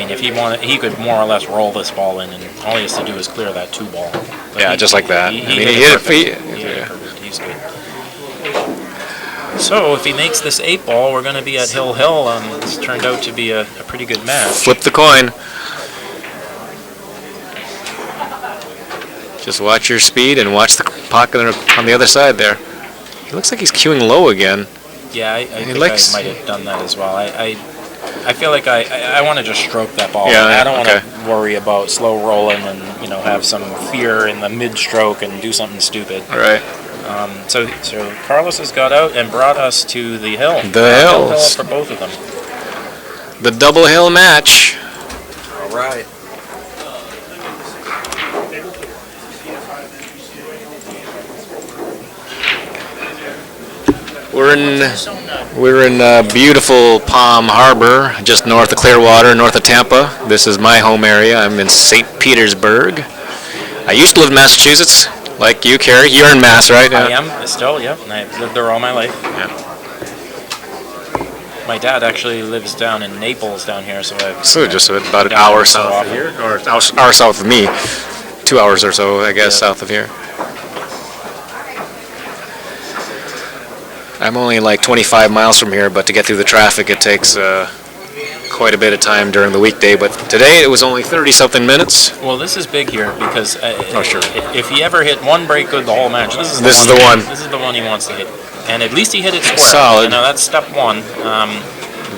mean, if he wanted, he could more or less roll this ball in, and all he has to do is clear that 2-ball. But Yeah, just like that. He I mean, hit he it hit it. perfect. He hit it perfect. He's good. So if he makes this 8-ball, we're going to be at Hill. It's turned out to be a pretty good match. Flip the coin. Just watch your speed and watch the pocket on the other side there. He looks like he's cueing low again. Yeah, I think likes- I might have done that as well. I feel like I want to just stroke that ball. Yeah, I don't want okay. to worry about slow rolling and have some fear in the mid-stroke and do something stupid. All right. So Carlos has got out and brought us to the hill. The Hill hills. for both of them. The double hill match. All right. We're in beautiful Palm Harbor, just north of Clearwater, north of Tampa. This is my home area. I'm in St. Petersburg. I used to live in Massachusetts, like you, Carrie. You're in Mass, right? I am still, yep. And I've lived there all my life. Yeah. My dad actually lives down in Naples down here, so I've So just about an down hour there so south of often. here, or hour south of me. 2 hours or so, I guess, Yeah. south of here. I'm only like 25 miles from here, but to get through the traffic, it takes quite a bit of time during the weekday. But today, it was only 30-something minutes. Well, this is big here because Oh, sure. if he ever hit one break good the whole match, this is This is the one. This is the one he wants to hit, and at least he hit it square. Solid. Now that's step one.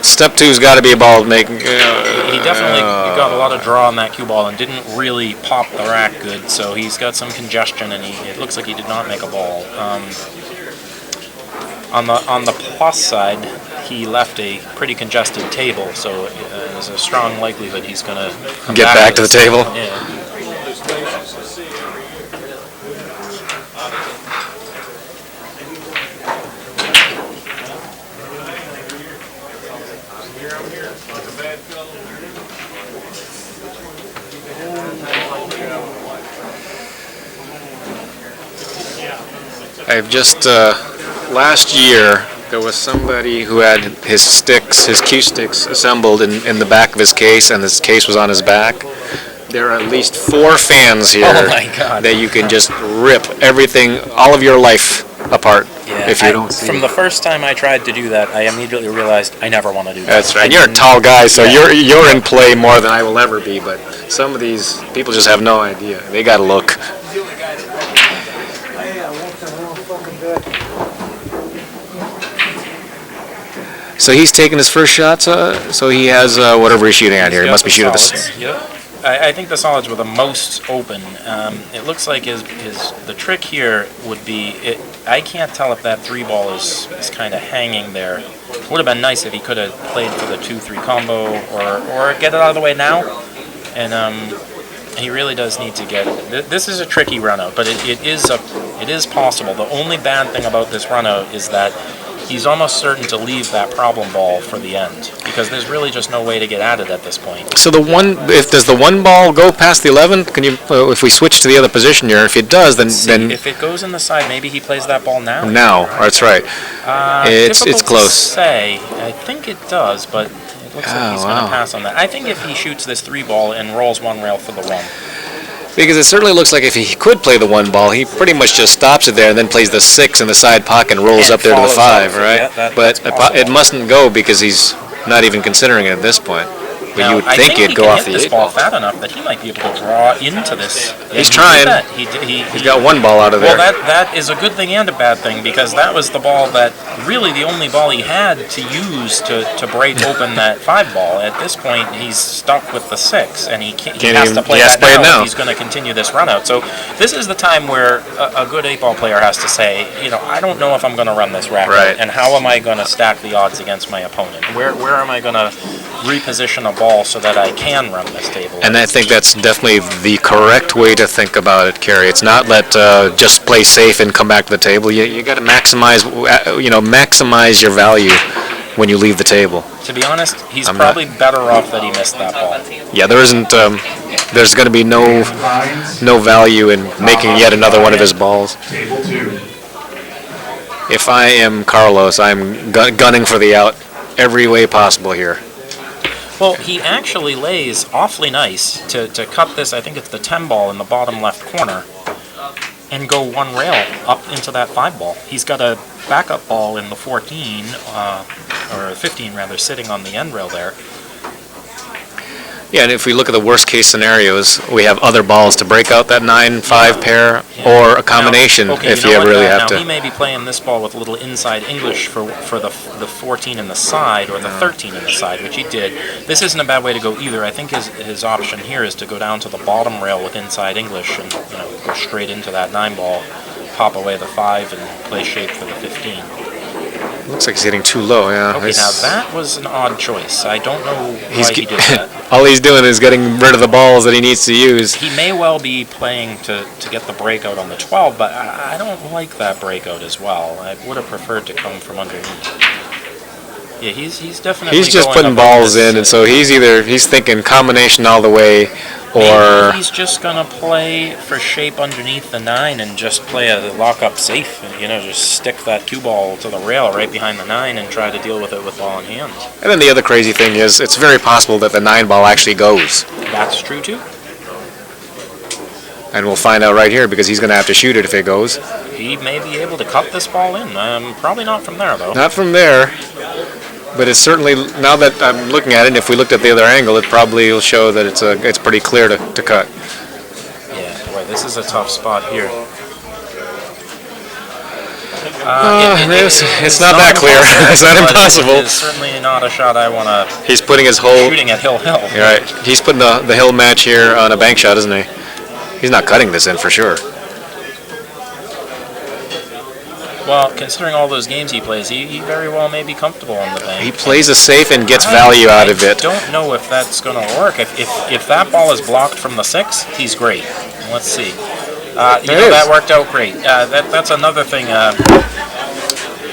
Step two's got to be a ball making. He definitely got a lot of draw on that cue ball and didn't really pop the rack good, so he's got some congestion, and it looks like he did not make a ball. On the plus side, he left a pretty congested table, so there's a strong likelihood he's going to Get back to the table. Yeah. I've just last year there was somebody who had his cue sticks assembled in the back of his case, and his case was on his back. There are at least 4 fans here Oh my God. that you can just rip everything, all of your life apart if you don't see From it. the first time I tried to do that, I immediately realized I never want to do that. That's right. I You're a didn't- tall guy, so Yeah. you're in play more than I will ever be. But some of these people just have no idea. They got to look. So he's taking his first shots. So he has whatever he's shooting at here. He He's must be got shooting the this. solids. Yep. I think the solids were the most open. It looks like the trick here would be I can't tell if that 3-ball is kind of hanging there. It would have been nice if he could have played for the 2-3 combo or get it out of the way now. And he really does need to get it. This is a tricky run out, but it is possible. The only bad thing about this run out is that he's almost certain to leave that problem ball for the end because there's really just no way to get at it at this point. So does the 1 ball go past the 11? Can you, if we switch to the other position here, if it does, then If it goes in the side, maybe he plays that ball now. now. That's right. It's Difficult close. to say. I think it does, but it looks like he's going wow. to pass on that. I think if he shoots this 3-ball and rolls 1 rail for the 1. Because it certainly looks like if he could play the 1 ball, he pretty much just stops it there and then plays the 6 in the side pocket and rolls And up there to the follows 5, up. right? Yeah, but that's possible. it mustn't go because he's not even considering it at this point. But Now, you would I think he it'd go can off hit the this 8 ball ball. fat enough that he might be able to draw into this. He's He trying. did that. He's got 1 ball out of there. Well, that is a good thing and a bad thing because that was the ball that really the only ball he had to use to break open that 5-ball. At this point, he's stuck with the 6, and he has even- to play he has that to play it now now. if he's going to continue this run out. So this is the time where a good 8-ball player has to say, I don't know if I'm going to run this rack Right. out, and how am I going to stack the odds against my opponent? Where am I going to reposition a ball so that I can run this table? And I think that's definitely the correct way to think about it, Kerry. It's not just play safe and come back to the table. You got to maximize your value when you leave the table. To be honest, he's I'm probably better off that he missed that ball. Yeah, there isn't. There's going to be no value in making yet another one of his balls. Table 2. If I am Carlos, I'm gunning for the out every way possible here. Well, he actually lays awfully nice to cut this, I think it's the 10 ball in the bottom left corner, and go one rail up into that 5 ball. He's got a backup ball in the 14, or 15 rather, sitting on the end rail there. Yeah, and if we look at the worst case scenarios, we have other balls to break out that 9-5 pair, Yeah. or a combination Now, okay, if you you know really what? have Now, to. he may be playing this ball with a little inside English for the 14 in the side, or the 13 in the side, which he did. This isn't a bad way to go either. I think his option here is to go down to the bottom rail with inside English and go straight into that 9 ball, pop away the 5, and play shape for the 15. Looks like he's hitting too low, yeah. Okay, now that was an odd choice. I don't know He's why he did that. all he's doing is getting rid of the balls that he needs to use. He may well be playing to get the breakout on the 12, but I don't like that breakout as well. I would have preferred to come from underneath. Yeah, he's definitely He's just going putting above balls this, in, and so he's thinking combination all the way, or maybe he's just gonna play for shape underneath the 9 and just play a lock-up safe, and just stick that cue ball to the rail right behind the 9 and try to deal with it with ball in hand. and then the other crazy thing is it's very possible that the 9 ball actually goes, That's true too. and we'll find out right here because he's going to have to shoot it if it goes. He may be able to cut this ball in. Probably not from there though. Not from there, but it's certainly, now that I'm looking at it, if we looked at the other angle, it probably will show that it's pretty clear to cut. Yeah, boy, this is a tough spot here. It's not that clear. It's not impossible. It's certainly not a shot I want to He's putting his whole. shooting at hill. You're right. He's putting the hill match here on a bank shot, isn't he? He's not cutting this in for sure. Well, considering all those games he plays, he very well may be comfortable on the bank. He plays a safe and gets value out of I it. don't know if that's going to work. If that ball is blocked from the 6, he's great. Let's see. That worked out great. That's another thing. A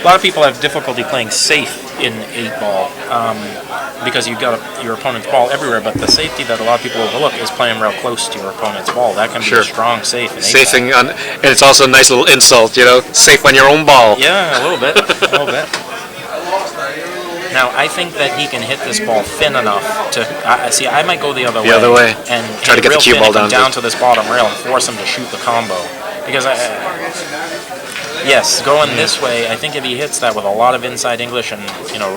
lot of people have difficulty playing safe in 8-ball because you've got your opponent's ball everywhere, but the safety that a lot of people overlook is playing real close to your opponent's ball. That can be a strong safe in 8-ball. Safing on, and it's also a nice little insult, safe on your own ball. Yeah, a little bit. Now, I think that he can hit this ball thin enough to see. I might go the other way and try to get the cue ball down to this bottom rail and force him to shoot the combo. Because yes, going this way, I think if he hits that with a lot of inside English and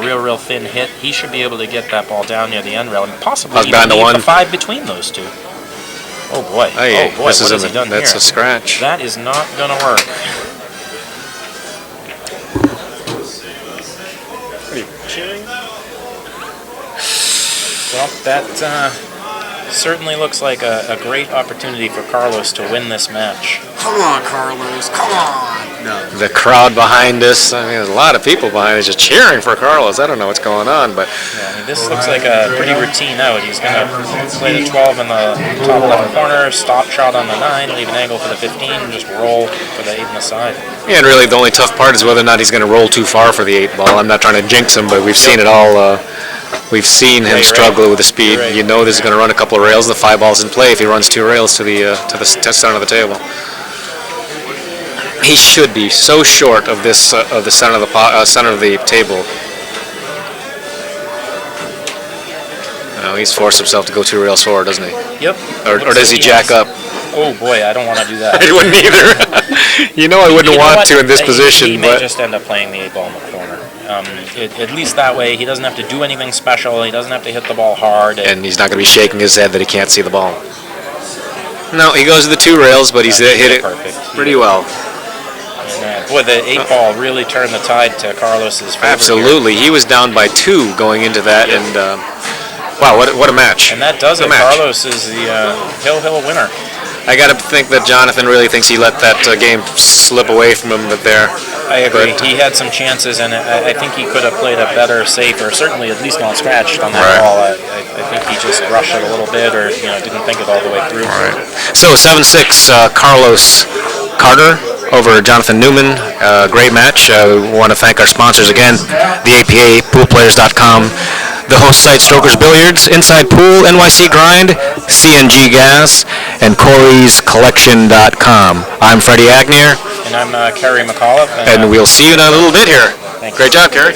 real thin hit, he should be able to get that ball down near the end rail and possibly even leave the 5 between those two. Oh boy! Hey, what this has he done that's here? a scratch. That is not gonna work. Well, that certainly looks like a great opportunity for Carlos to win this match. Come on, Carlos, come on. No. The crowd behind us, I mean, there's a lot of people behind us just cheering for Carlos. I don't know what's going on, but Yeah, this looks like a pretty routine out. He's going to play the 12 in the top left corner, stop shot on the 9, leave an angle for the 15, just roll for the 8 in the side. yeah, and really the only tough part is whether or not he's going to roll too far for the 8-ball. I'm not trying to jinx him, but we've seen it all. We've seen him struggle with the speed. Right. You know this is going to run a couple of rails. The 5-ball's in play if he runs 2 rails to the center of the table. He should be so short of this of the center of the center of the table. He's forced himself to go 2 rails forward, doesn't he? Yep. Or does he jack up? Oh boy, I don't want to do that. I wouldn't either. I wouldn't want to in this position. He may but just end up playing the 8-ball in the corner. At least that way, he doesn't have to do anything special. He doesn't have to hit the ball hard. and he's not going to be shaking his head that he can't see the ball. No, he goes to the 2 rails, but he's hit it perfect. pretty well. Boy, the 8-ball really turned the tide to Carlos's favor. Absolutely, he was down by 2 going into that, and wow, what a match! And that does it. Carlos is the Hill winner. I got to think that Jonathan really thinks he let that game slip away from him there. I agree. He had some chances, and I think he could have played a better safe, or certainly at least not scratched on that ball. I think he just rushed it a little bit, or didn't think it all the way through. All right. So 7-6, Carlos Carter over Jonathan Newman. Great match. We want to thank our sponsors again, the APA, poolplayers.com, the host site Strokers Billiards, Inside Pool, NYC Grind, CNG Gas, and Corey'sCollection.com. I'm Freddie Agnew. And I'm Kerry McAuliffe. And we'll see you in a little bit here. Thank you. Great job, Kerry.